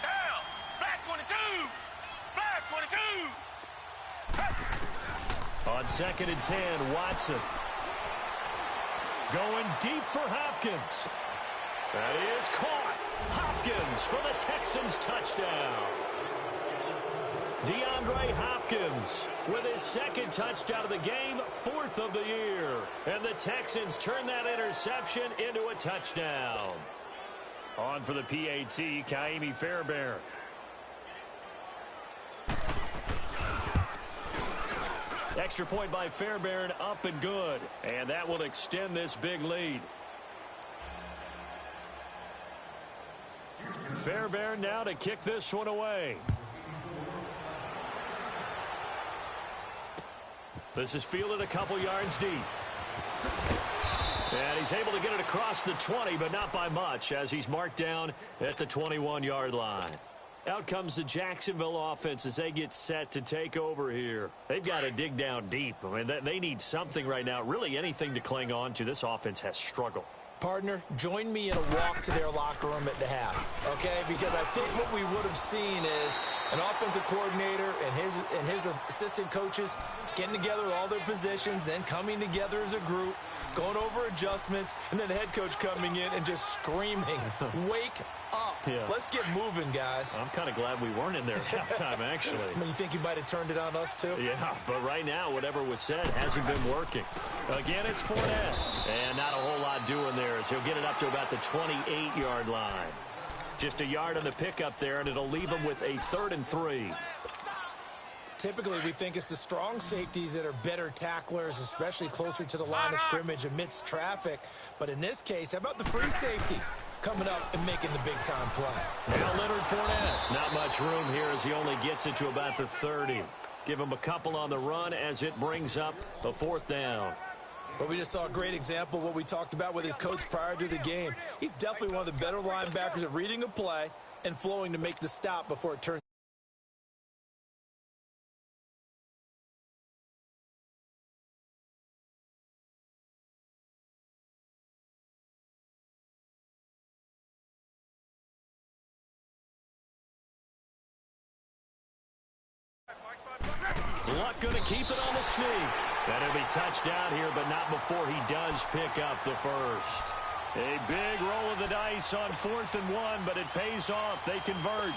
Speaker 4: Down! Black 22! Black 22!
Speaker 6: On 2nd and 10, Watson. Going deep for Hopkins. That is caught. Hopkins for the Texans touchdown. DeAndre Hopkins with his 2nd touchdown of the game, 4th of the year. And the Texans turn that interception into a touchdown. On for the PAT, Kaimi Fairbairn. Extra point by Fairbairn, up and good. And that will extend this big lead. Fairbairn now to kick this one away. This is fielded a couple yards deep. And he's able to get it across the 20, but not by much, as he's marked down at the 21-yard line. Out comes the Jacksonville offense as they get set to take over here. They've got to dig down deep. I mean, they need something right now, really anything to cling on to. This offense has struggled.
Speaker 7: Partner, join me in a walk to their locker room at the half, okay? Because I think what we would have seen is an offensive coordinator and his assistant coaches getting together with all their positions, then coming together as a group, going over adjustments, and then the head coach coming in and just screaming, wake up. Yeah. Let's get moving, guys.
Speaker 6: I'm kind of glad we weren't in there at halftime, actually.
Speaker 7: I mean, you think you might have turned it on us, too?
Speaker 6: Yeah, but right now, whatever was said hasn't been working. Again, it's Fournette. And not a whole lot doing there as he'll get it up to about the 28-yard line. Just a yard on the pickup there, and it'll leave him with a 3rd and 3.
Speaker 7: Typically, we think it's the strong safeties that are better tacklers, especially closer to the line of scrimmage amidst traffic. But in this case, how about the free safety coming up and making the big-time play?
Speaker 6: Now Leonard Fournette. Not much room here as he only gets it to about the 30. Give him a couple on the run as it brings up a 4th down.
Speaker 7: But we just saw a great example of what we talked about with his coach prior to the game. He's definitely one of the better linebackers at reading a play and flowing to make the stop before it turns.
Speaker 6: Luck going to keep it on the sneak. That'll be touched down here, but not before he does pick up the first. A big roll of the dice on 4th and 1, but it pays off. They convert.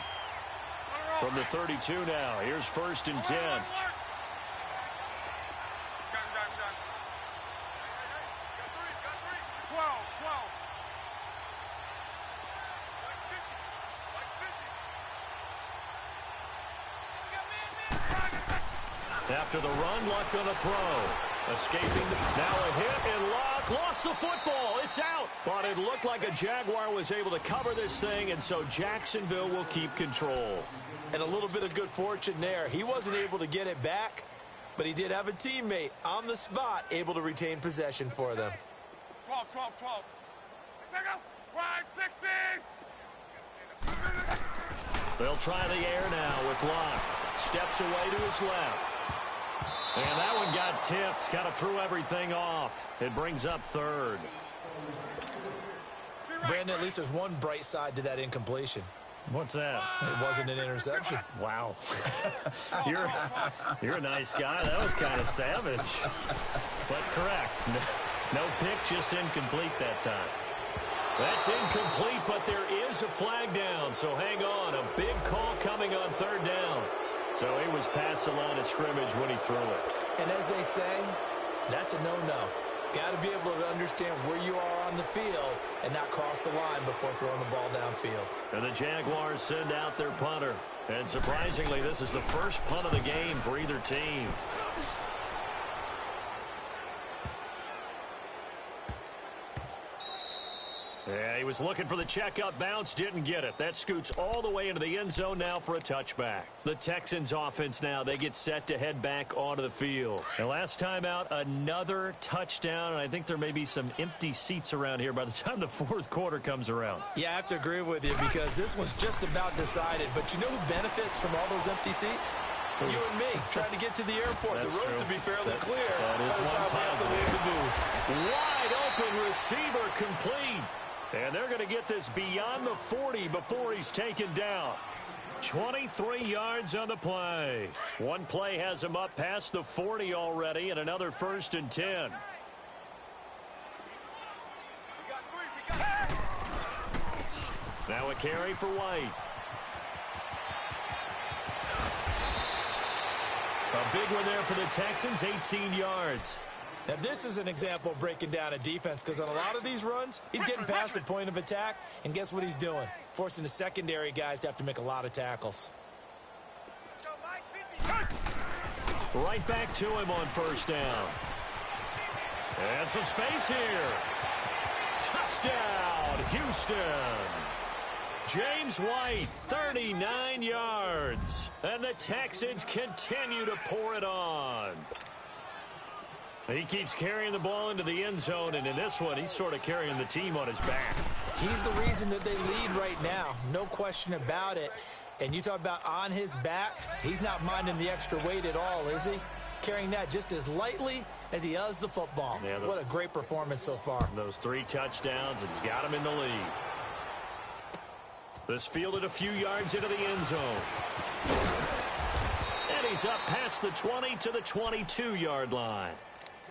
Speaker 6: From the 32 now, here's 1st and 10. After the run, Luck going to throw. Escaping. Now a hit, and Luck lost the football. It's out. But it looked like a Jaguar was able to cover this thing, and so Jacksonville will keep control.
Speaker 7: And a little bit of good fortune there. He wasn't able to get it back, but he did have a teammate on the spot able to retain possession for them.
Speaker 4: 12. Wide 16.
Speaker 6: They'll try the air now with Luck. Steps away to his left. And that one got tipped. Kind of threw everything off. It brings up 3rd.
Speaker 7: Brandon, at least there's one bright side to that incompletion.
Speaker 6: What's that?
Speaker 7: It wasn't an interception.
Speaker 6: Wow. You're a nice guy. That was kind of savage. But correct. No pick, just incomplete that time. That's incomplete, but there is a flag down. So hang on. A big call coming on 3rd down. So he was past the line of scrimmage when he threw it.
Speaker 7: And as they say, that's a no-no. Got to be able to understand where you are on the field and not cross the line before throwing the ball downfield.
Speaker 6: And the Jaguars send out their punter. And surprisingly, this is the first punt of the game for either team. Yeah, he was looking for the checkup bounce, didn't get it. That scoots all the way into the end zone now for a touchback. The Texans offense now, they get set to head back onto the field. And last time out, another touchdown, and I think there may be some empty seats around here by the time the fourth quarter comes around.
Speaker 7: Yeah, I have to agree with you because this one's just about decided. But you know who benefits from all those empty seats? You and me, trying to get to the airport.
Speaker 6: That's
Speaker 7: the road
Speaker 6: true.
Speaker 7: to be fairly clear
Speaker 6: That
Speaker 7: by
Speaker 6: is
Speaker 7: the
Speaker 6: one
Speaker 7: time we have to leave the booth.
Speaker 6: Wide open receiver complete. And they're going to get this beyond the 40 before he's taken down. 23 yards on the play. One play has him up past the 40 already, and another 1st and 10. Now a carry for White. A big one there for the Texans, 18 yards.
Speaker 7: Now, this is an example of breaking down a defense because on a lot of these runs, he's getting past the point of attack, and guess what he's doing? Forcing the secondary guys to have to make a lot of tackles.
Speaker 6: Right back to him on 1st down. And some space here. Touchdown, Houston. James White, 39 yards. And the Texans continue to pour it on. He keeps carrying the ball into the end zone, and in this one, he's sort of carrying the team on his back.
Speaker 7: He's the reason that they lead right now. No question about it. And you talk about on his back, he's not minding the extra weight at all, is he? Carrying that just as lightly as he does the football. Yeah, what a great performance so far.
Speaker 6: Those 3 touchdowns, it's got him in the lead. This fielded a few yards into the end zone. And he's up past the 20 to the 22-yard line.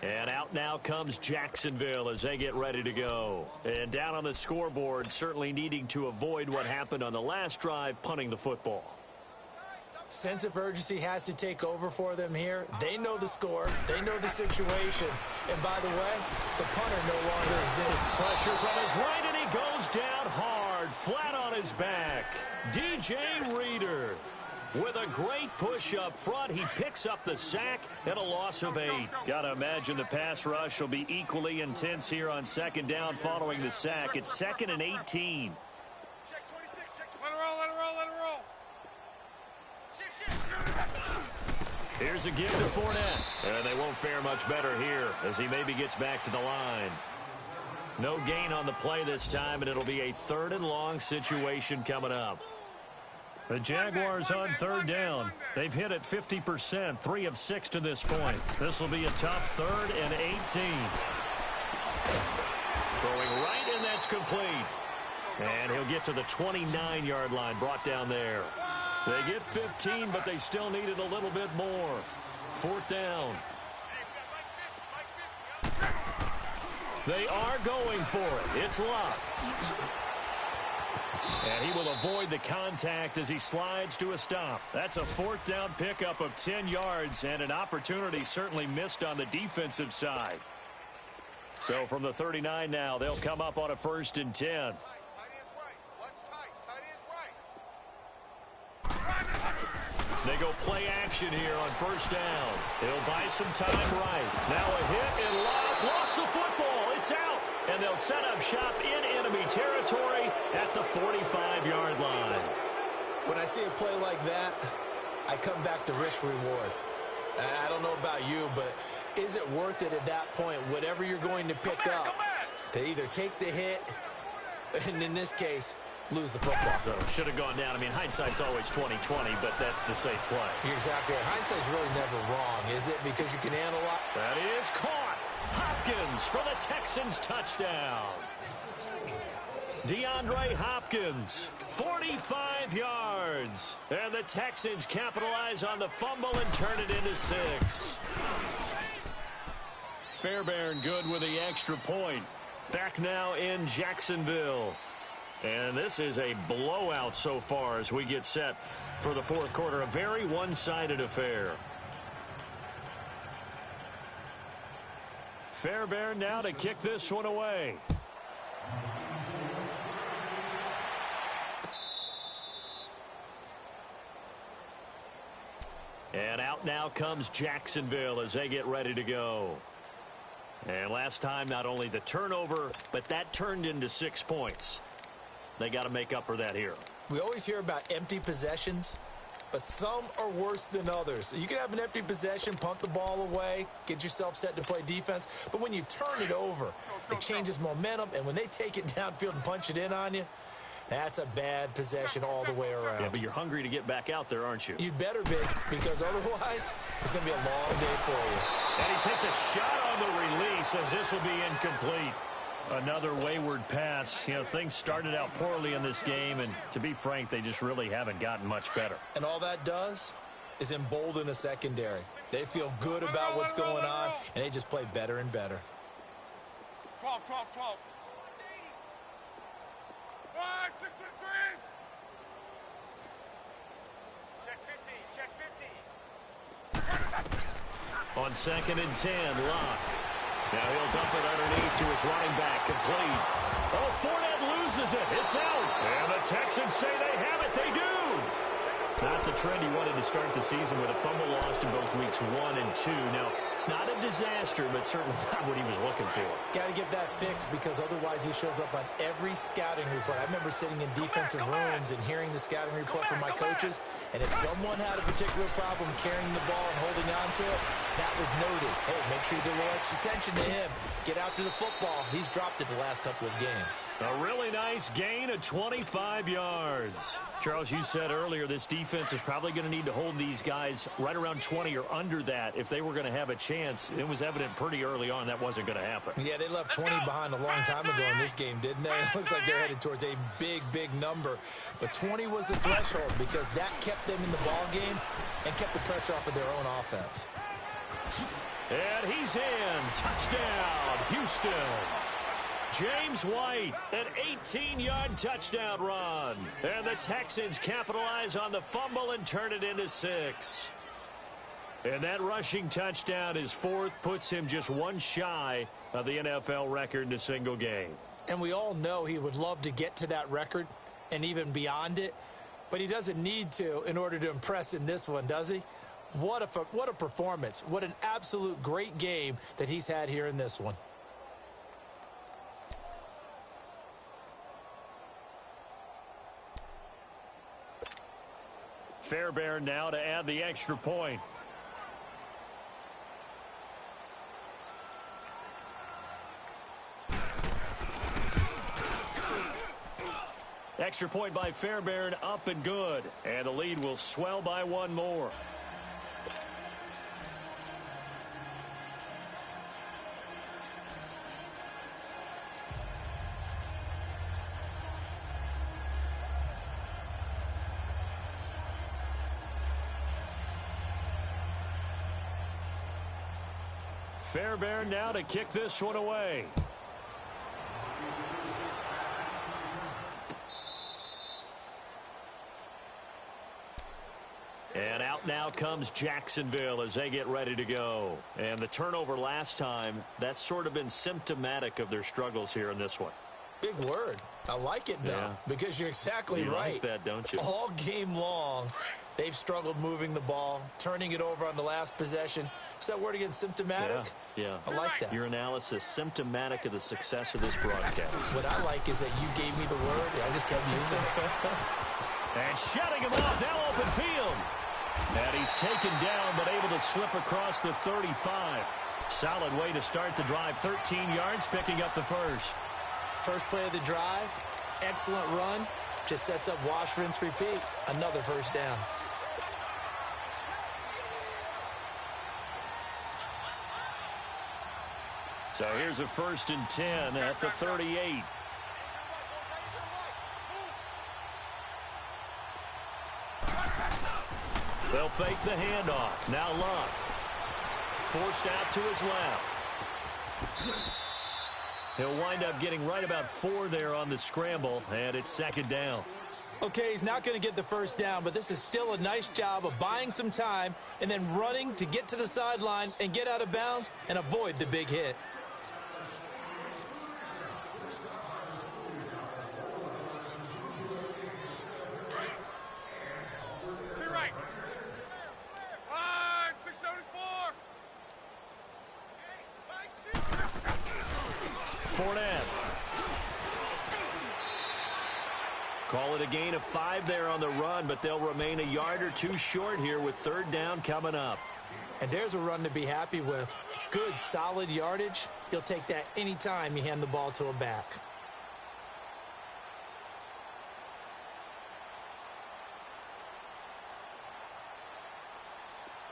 Speaker 6: And out now comes Jacksonville as they get ready to go. And down on the scoreboard, certainly needing to avoid what happened on the last drive, punting the football.
Speaker 7: Sense of urgency has to take over for them here. They know the score. They know the situation. And by the way, the punter no longer exists.
Speaker 6: Pressure from his right, and he goes down hard, flat on his back. DJ Reader with a great push up front. He picks up the sack and a loss of 8. Got to imagine the pass rush will be equally intense here on 2nd down following the sack. It's 2nd and 18.
Speaker 4: Check 26, check. Let it roll, let it roll, let it roll.
Speaker 6: Here's a give to Fournette. And they won't fare much better here as he maybe gets back to the line. No gain on the play this time, and it'll be a 3rd and long situation coming up. The Jaguars on 3rd down. They've hit it 50%, 3 of 6 to this point. This will be a tough 3rd and 18. Throwing right, and that's complete. And he'll get to the 29-yard line, brought down there. They get 15, but they still needed a little bit more. 4th down. They are going for it. It's Luck. And he will avoid the contact as he slides to a stop. That's a 4th down pickup of 10 yards and an opportunity certainly missed on the defensive side. So from the 39 now, they'll come up on a 1st and 10. They go play action here on 1st down. He'll buy some time right. Now a hit, and Luck lost the football. It's out. And they'll set up shop in enemy territory at the 45-yard line.
Speaker 7: When I see a play like that, I come back to risk-reward. I don't know about you, but is it worth it at that point, whatever you're going to pick up, to either take the hit, and in this case, lose the football?
Speaker 6: So should have gone down. I mean, hindsight's always 20/20, but that's the safe play.
Speaker 7: You're exactly right. Hindsight's really never wrong, is it? Because you can analyze.
Speaker 6: That is caught. Hopkins for the Texans touchdown. DeAndre Hopkins, 45 yards. And the Texans capitalize on the fumble and turn it into 6. Fairbairn good with the extra point. Back now in Jacksonville. And this is a blowout so far as we get set for the 4th quarter. A very one-sided affair. Fairbairn now to kick this one away. And out now comes Jacksonville as they get ready to go. And last time, not only the turnover, but that turned into 6 points. They got to make up for that here.
Speaker 7: We always hear about empty possessions, but some are worse than others. You can have an empty possession, punt the ball away, get yourself set to play defense, but when you turn it over, it changes momentum, and when they take it downfield and punch it in on you, that's a bad possession all the way around.
Speaker 6: Yeah, but you're hungry to get back out there, aren't you?
Speaker 7: You'd better be, because otherwise it's going to be a long day for you.
Speaker 6: And he takes a shot on the release as this will be incomplete. Another wayward pass. You know, things started out poorly in this game, and to be frank, they just really haven't gotten much better.
Speaker 7: And all that does is embolden a secondary. They feel good about what's going on, and they just play better and better.
Speaker 4: 12, 12, 12. 1, 6, 3. Check 50, check 50.
Speaker 6: On 2nd and 10, Locke. Now he'll dump it underneath to his running back, complete. Oh, Fournette loses it. It's out. And the Texans say they have it. They do. Not the trend he wanted to start the season with a fumble lost in both weeks 1 and 2. Now, it's not a disaster, but certainly not what he was looking for.
Speaker 7: Got to get that fixed because otherwise he shows up on every scouting report. I remember sitting in defensive rooms and hearing the scouting report from my coaches, and if someone had a particular problem carrying the ball and holding on to it, that was noted. Hey, make sure you get a little extra attention to him. Get out to the football. He's dropped it the last couple of games.
Speaker 6: A really nice gain of 25 yards. Charles, you said earlier this defense is probably going to need to hold these guys right around 20 or under that if they were going to have a chance. It was evident pretty early on that wasn't going to happen.
Speaker 7: Yeah, they left 20 behind a long time ago in this game, didn't they? It looks like they're headed towards a big, big number. But 20 was the threshold because that kept them in the ball game and kept the pressure off of their own offense.
Speaker 6: And he's in. Touchdown, Houston. James White, an 18-yard touchdown run. And the Texans capitalize on the fumble and turn it into 6. And that rushing touchdown, his 4th, puts him just one shy of the NFL record in a single game.
Speaker 7: And we all know he would love to get to that record and even beyond it, but he doesn't need to in order to impress in this one, does he? What a performance. What an absolute great game that he's had here in this one.
Speaker 6: Fairbairn now to add the extra point. Extra point by Fairbairn, up and good. And the lead will swell by one more. Fairbairn now to kick this one away. And out now comes Jacksonville as they get ready to go. And the turnover last time, that's sort of been symptomatic of their struggles here in this one.
Speaker 7: Big word. I like it, though, because you're exactly right.
Speaker 6: You like that, don't you?
Speaker 7: All game long, they've struggled moving the ball, turning it over on the last possession. Is that word again, symptomatic?
Speaker 6: Yeah.
Speaker 7: I like that.
Speaker 6: Your analysis, symptomatic of the success of this broadcast.
Speaker 7: What I like is that you gave me the word, and I just kept using it.
Speaker 6: And shutting him off, now open field. And he's taken down, but able to slip across the 35. Solid way to start the drive. 13 yards, picking up the first.
Speaker 7: First play of the drive, excellent run. Just sets up wash, rinse, repeat. Another first down.
Speaker 6: So here's a 1st and 10 at the 38. They'll fake the handoff. Now Locke. Forced out to his left. He'll wind up getting right about 4 there on the scramble, and it's 2nd down.
Speaker 7: Okay, he's not going to get the first down, but this is still a nice job of buying some time and then running to get to the sideline and get out of bounds and avoid the big hit.
Speaker 6: Fournette. Call it a gain of 5 there on the run, but they'll remain a yard or two short here with third down coming up.
Speaker 7: And there's a run to be happy with. Good, solid yardage. You'll take that anytime you hand the ball to a back.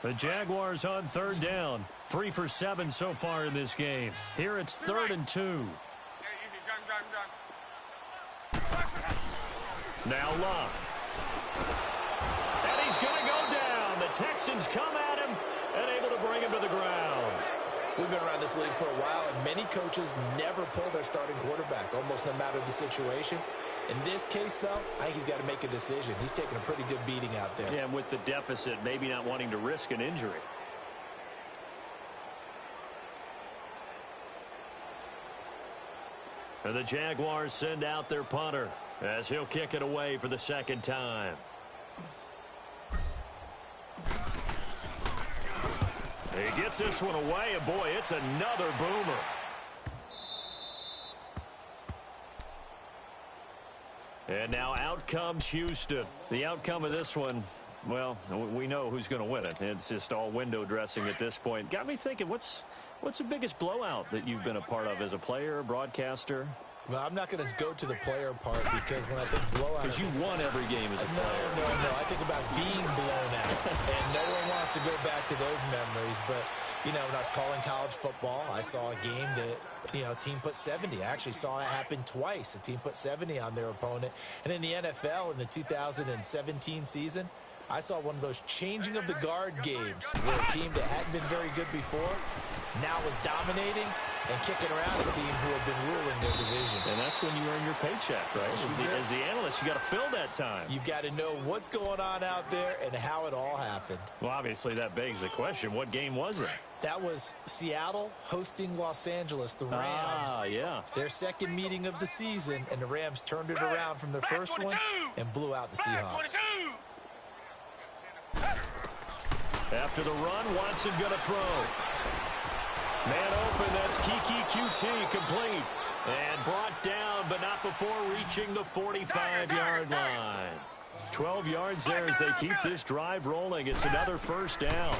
Speaker 6: The Jaguars on third down. 3 for 7 so far in this game. Here it's 3rd and 2. Now Love. And he's going to go down. The Texans come at him and able to bring him to the ground.
Speaker 7: We've been around this league for a while, and many coaches never pull their starting quarterback, almost no matter the situation. In this case, though, I think he's got to make a decision. He's taking a pretty good beating out there.
Speaker 6: Yeah, and with the deficit, maybe not wanting to risk an injury. And the Jaguars send out their punter as he'll kick it away for the second time. He gets this one away, and boy, it's another boomer. And now out comes Houston. The outcome of this one, well, we know who's going to win it. It's just all window dressing at this point. Got me thinking, what's the biggest blowout that you've been a part of as a player, broadcaster?
Speaker 7: Well, I'm not going to go to the player part because when I think blowout...
Speaker 6: Because you won every game as a player.
Speaker 7: No. I think about being blown out. And no one wants to go back to those memories. But, you know, when I was calling college football, I saw a game that, you know, a team put 70. I actually saw it happen twice. A team put 70 on their opponent. And in the NFL, in the 2017 season, I saw one of those changing of the guard games where a team that hadn't been very good before now was dominating and kicking around a team who had been ruling their division.
Speaker 6: And that's when you earn your paycheck, right? As the analyst, you got to fill that time.
Speaker 7: You've got to know what's going on out there and how it all happened.
Speaker 6: Well, obviously, that begs the question, what game was it?
Speaker 7: That was Seattle hosting Los Angeles, the Rams.
Speaker 6: Ah, yeah.
Speaker 7: Their second meeting of the season, and the Rams turned it around from their first one and blew out the Seahawks.
Speaker 6: After the run, Watson going to throw. Man open, that's Kiki QT, complete. And brought down, but not before reaching the 45-yard line. 12 yards there as they keep this drive rolling. It's another first down.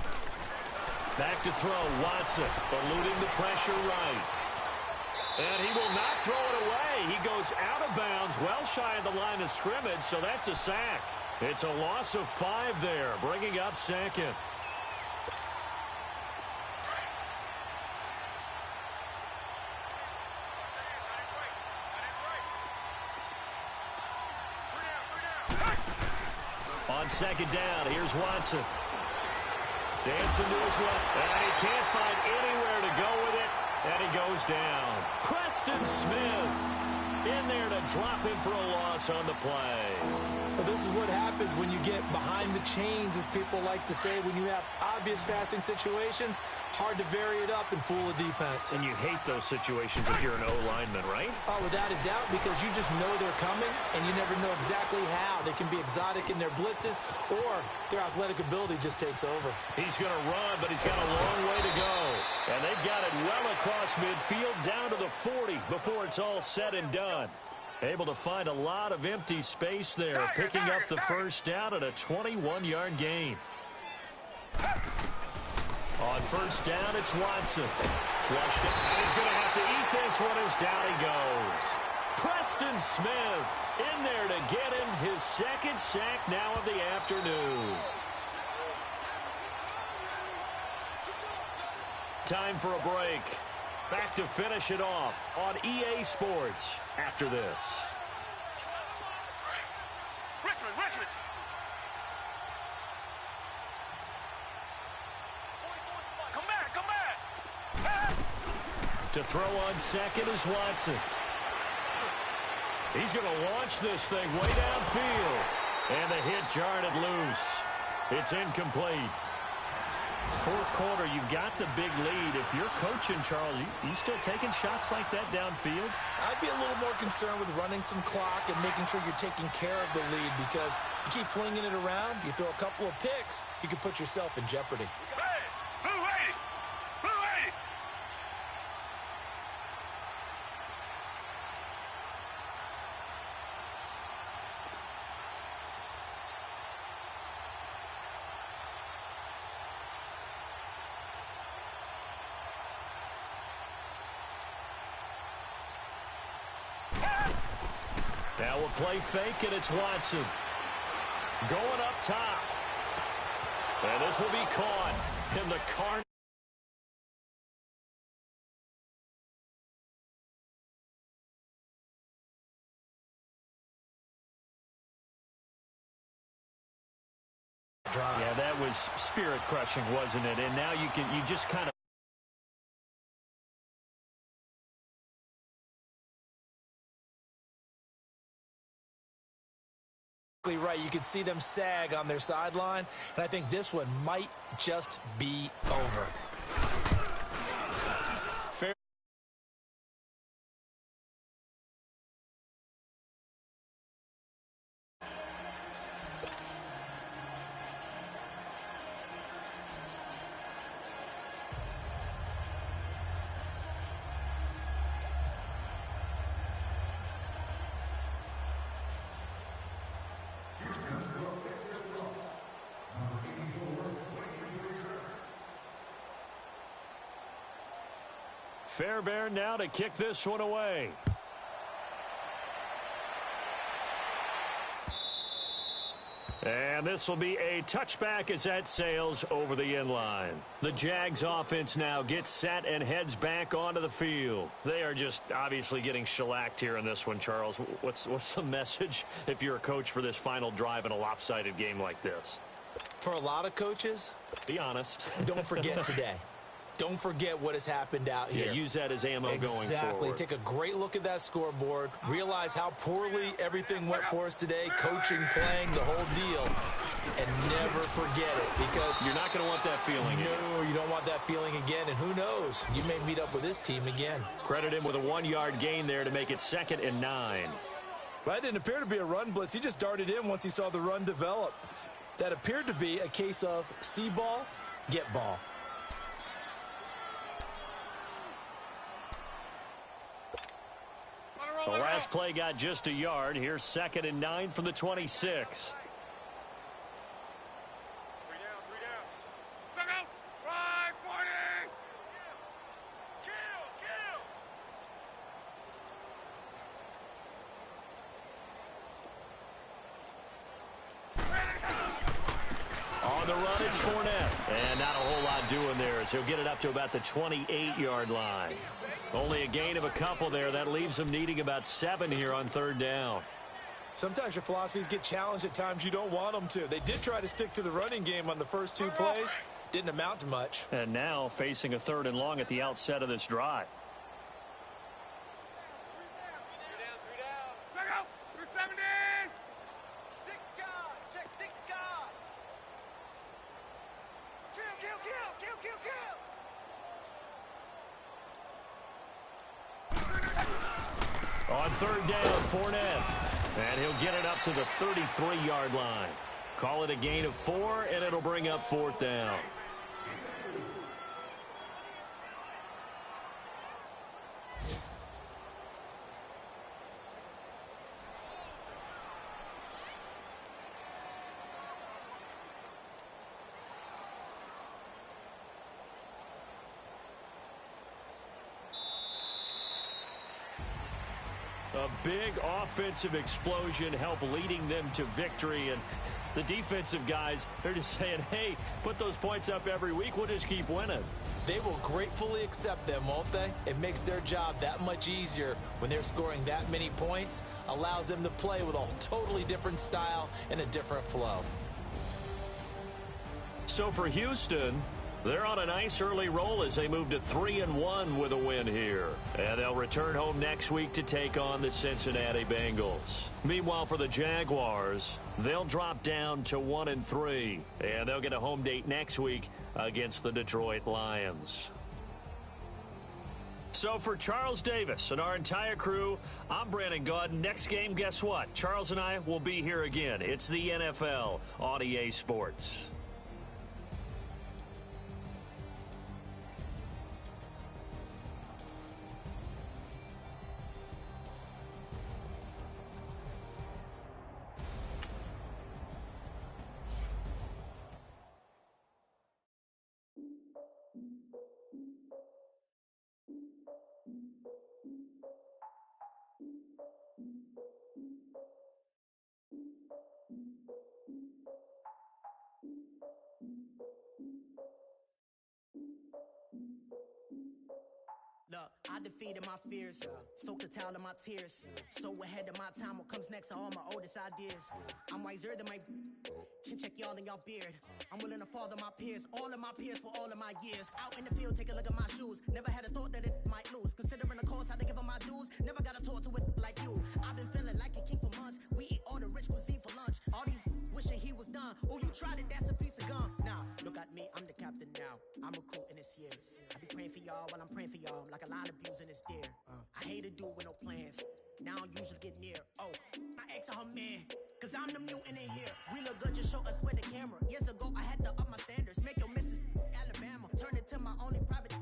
Speaker 6: Back to throw, Watson, eluding the pressure right. And he will not throw it away. He goes out of bounds, well shy of the line of scrimmage, so that's a sack. It's a loss of 5 there, bringing up second. On second down, here's Watson. Dancing to his left, and he can't find anywhere to go with it, and he goes down. Preston Smith in there to drop him for a loss on the play.
Speaker 7: Well, this is what happens when you get behind the chains, as people like to say. When you have obvious passing situations, hard to vary it up and fool a defense.
Speaker 6: And you hate those situations if you're an O-lineman, right?
Speaker 7: Oh, without a doubt, because you just know they're coming, and you never know exactly how. They can be exotic in their blitzes, or their athletic ability just takes over.
Speaker 6: He's going to run, but he's got a long way to go. And they've got it well across midfield, down to the 40 before it's all said and done. Able to find a lot of empty space there, picking up the first down at a 21-yard gain. On first down, it's Watson. Flushed it, and he's going to have to eat this one as down he goes. Preston Smith in there to get him his second sack now of the afternoon. Time for a break. Back to finish it off on EA Sports after this.
Speaker 4: Richmond. Come back.
Speaker 6: To throw on second is Watson. He's going to launch this thing way downfield. And the hit jarred it loose. It's incomplete. Fourth quarter, you've got the big lead. If you're coaching, Charles, you still taking shots like that downfield?
Speaker 7: I'd be a little more concerned with running some clock and making sure you're taking care of the lead, because you keep flinging it around, you throw a couple of picks, you can put yourself in jeopardy.
Speaker 4: Hey, who ready?
Speaker 6: Now we'll play fake, and it's Watson. Going up top. And this will be caught in the car. Yeah, that was spirit crushing, wasn't it? And now you just kind of.
Speaker 7: Right, you can see them sag on their sideline, and I think this one might just be over.
Speaker 6: Fair. Fairbairn now to kick this one away. And this will be a touchback as that sails over the inline. The Jags offense now gets set and heads back onto the field. They are just obviously getting shellacked here in this one, Charles. What's the message if you're a coach for this final drive in a lopsided game like this?
Speaker 7: For a lot of coaches,
Speaker 6: be honest.
Speaker 7: Don't forget today. Don't forget what has happened out here.
Speaker 6: Yeah, use that as ammo going forward.
Speaker 7: Exactly. Take a great look at that scoreboard. Realize how poorly everything went for us today. Coaching, playing, the whole deal. And never forget it, because
Speaker 6: you're not going to want that feeling again.
Speaker 7: No, you don't want that feeling again. And who knows? You may meet up with this team again.
Speaker 6: Credit him with a 1-yard gain there to make it 2nd and 9.
Speaker 7: Well, that didn't appear to be a run blitz. He just darted in once he saw the run develop. That appeared to be a case of see ball, get ball.
Speaker 6: The last play got just a yard. Here's 2nd and 9 from the 26. On the run, it's Fournette. And not a whole lot doing there, as he'll get it up to about the 28-yard line. Only a gain of a couple there. That leaves him needing about 7 here on 3rd down.
Speaker 7: Sometimes your philosophies get challenged at times you don't want them to. They did try to stick to the running game on the first 2 plays. Didn't amount to much.
Speaker 6: And now facing a 3rd and long at the outset of this drive. On 3rd down, Fournette. And he'll get it up to the 33-yard line. Call it a gain of 4, and it'll bring up 4th down. A big offensive explosion helped leading them to victory. And the defensive guys, they're just saying, hey, put those points up every week. We'll just keep winning.
Speaker 7: They will gratefully accept them, won't they? It makes their job that much easier when they're scoring that many points. Allows them to play with a totally different style and a different flow.
Speaker 6: So for Houston, they're on a nice early roll as they move to 3-1 with a win here. And they'll return home next week to take on the Cincinnati Bengals. Meanwhile, for the Jaguars, they'll drop down to 1-3. And they'll get a home date next week against the Detroit Lions. So for Charles Davis and our entire crew, I'm Brandon Gaudin. Next game, guess what? Charles and I will be here again. It's the NFL on EA Sports.
Speaker 1: my fears. Soak the towel of my tears. So ahead of my time, what comes next are all my oldest ideas. I'm wiser than my chin check y'all in y'all beard. I'm willing to father my peers, all of my peers for all of my years. Out in the field, take a look at my shoes. Never had a thought that it might lose. Considering the cost, how to give them my dues. Never got a talk to it like you. I've been feeling like a king for months. We eat all the rich cuisine for lunch. All these wishing he was done. Oh, you tried it, that's a piece of gum. Now, look at me, I'm the captain now. I'm recruiting this year. I be praying for y'all while I'm praying for y'all. Like a line of abusing this deer. I hate a dude with no plans. Now I usually get near. Oh, my ex her man. Cause I'm the mutant in here. We look good, just show us with the camera. Years ago, I had to up my standards. Make your missus Alabama. Turn it to my only private.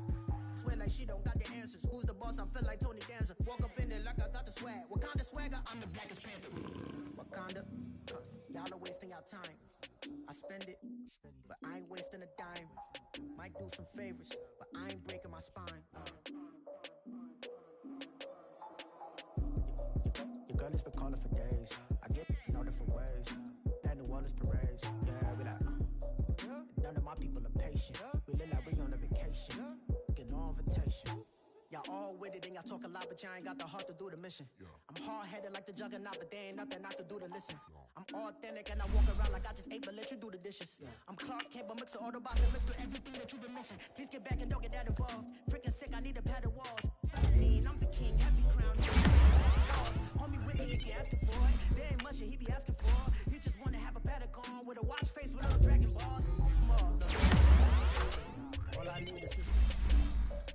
Speaker 1: Swear like she don't got the answers. Who's the boss? I feel like Tony Danza. Walk up in there like I got the swag. Wakanda swagger, I'm the blackest panther. Wakanda, y'all are wasting your time. I spend it, but I ain't wasting a dime. Might do some favors, but I ain't breaking my spine. Your girl has been calling for days. I get in all different ways. That New Orleans parades. Yeah, we like, none of my people are patient. We look like we on a vacation. Get no invitation. Y'all all with it and y'all talk a lot, but y'all ain't got the heart to do the mission. I'm hard-headed like the juggernaut, but there ain't nothing I can do to listen. I'm authentic and I walk around like I just ate, but let you do the dishes. I'm Clark Kent, but mix of Autobots and mix with everything that you've been missing. Please get back and don't get that involved. Freaking sick, I need a padded walls. I mean, I'm the king, heavy crown. Homie with me if you asking for it. There ain't much that he be asking for. He just wanna have a paddock on with a watch face with little dragon balls. All I need is this.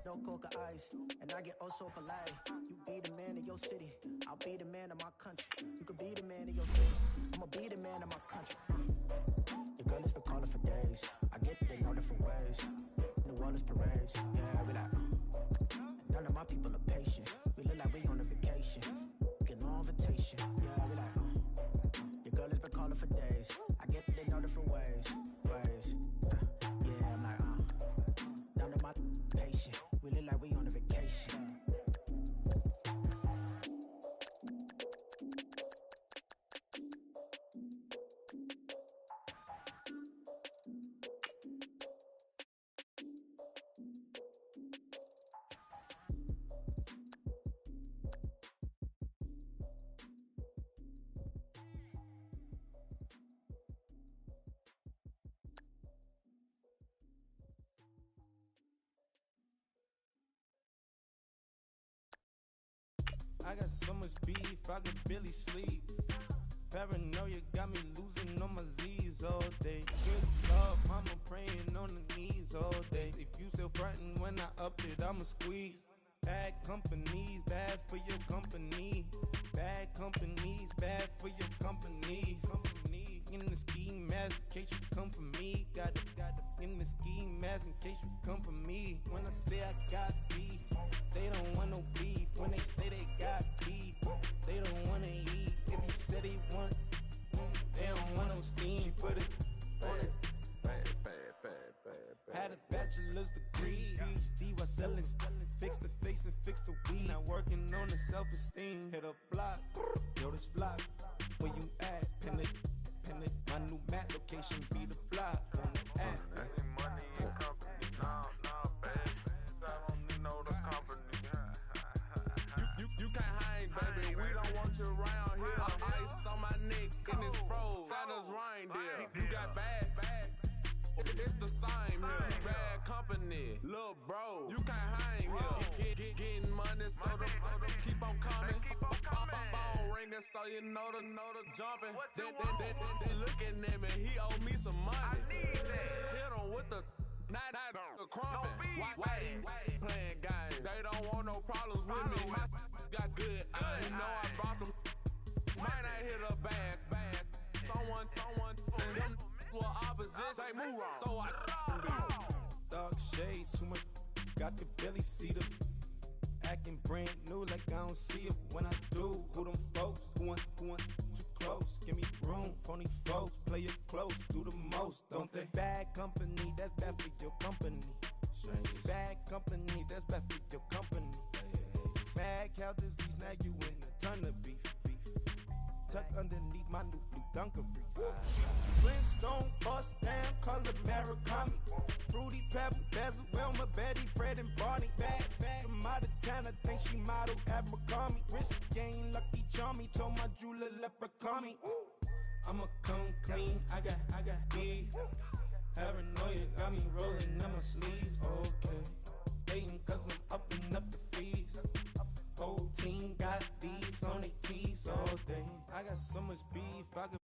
Speaker 1: No coca ice, and I get oh so polite. You be the man of your city, I'll be the man of my country. You could be the man of your city, I'ma be the man of my country. Your girl has been calling for days. I get it in all different ways. New Orleans parades, yeah, we like. None of my people are patient. We look like we on a vacation. Get no invitation, yeah, we like. Your girl has been calling for days. I get it in all different ways. Yeah, I'm like, none of my patient. We look like we on a vacation.
Speaker 8: I got so much beef, I could barely sleep. Paranoia got me losing on my Z's all day. Good love, mama praying on the knees all day. If you still frontin' when I upped it, I'ma squeeze. Bad companies, bad for your company. Bad companies, bad for your company. In the ski mask, in case you come for me. Got it in the ski mask, in case you come for me. When I say I got beef, they don't want no beef. When they say they got beef, they don't wanna eat. If you said they want, they don't want no steam. She put it on it. Had a bachelor's degree, PhD while selling. Fix the face and fix the weed. Now working on the self-esteem. Hit a block, yo this flock. Where you at? Pin it. My new map location be the block on the app.
Speaker 9: Money in company, nah, baby. I don't need no the company. You can't hang, baby. We don't want you around here. Ice on my neck in this froze. Santa's reindeer. You got bad. It's the same here. You bad company, little bro. You can't hang here. Getting money, so the keep on coming. Phone ringing, so you know the jumping. They looking at me, he owe me some money. Hit him with the night crumping. Whitey playing games. They don't want no problems with me. Got good. You know I brought them. Might not hit a bad. Someone send them. Well, opposition, say move on. So I
Speaker 8: Dark shades, too much. Got the belly see the acting brand new, like I don't see it when I do. Who them folks? Who want too close? Give me room, phony folks. Play it close, do the most, don't they? Bad company, that's bad for your company. Bad company, that's bad for your company. Mad cow disease, now you in a ton of beef. Tuck underneath my new blue Dunkerberry. Flintstone, bust down, color Murakami. Fruity Pebble, Basil, Wilma, Betty, Fred, and Barney. Bad, from out of town, I think she model Abercrombie. Wrist game, Lucky Charmy, told my jeweler leprechaun. I'ma come clean, I got beef. Paranoia got me rolling in my sleeves, okay. Hating cause I'm upping up the fees. Whole team got these on their tees all day. I got so much beef, I could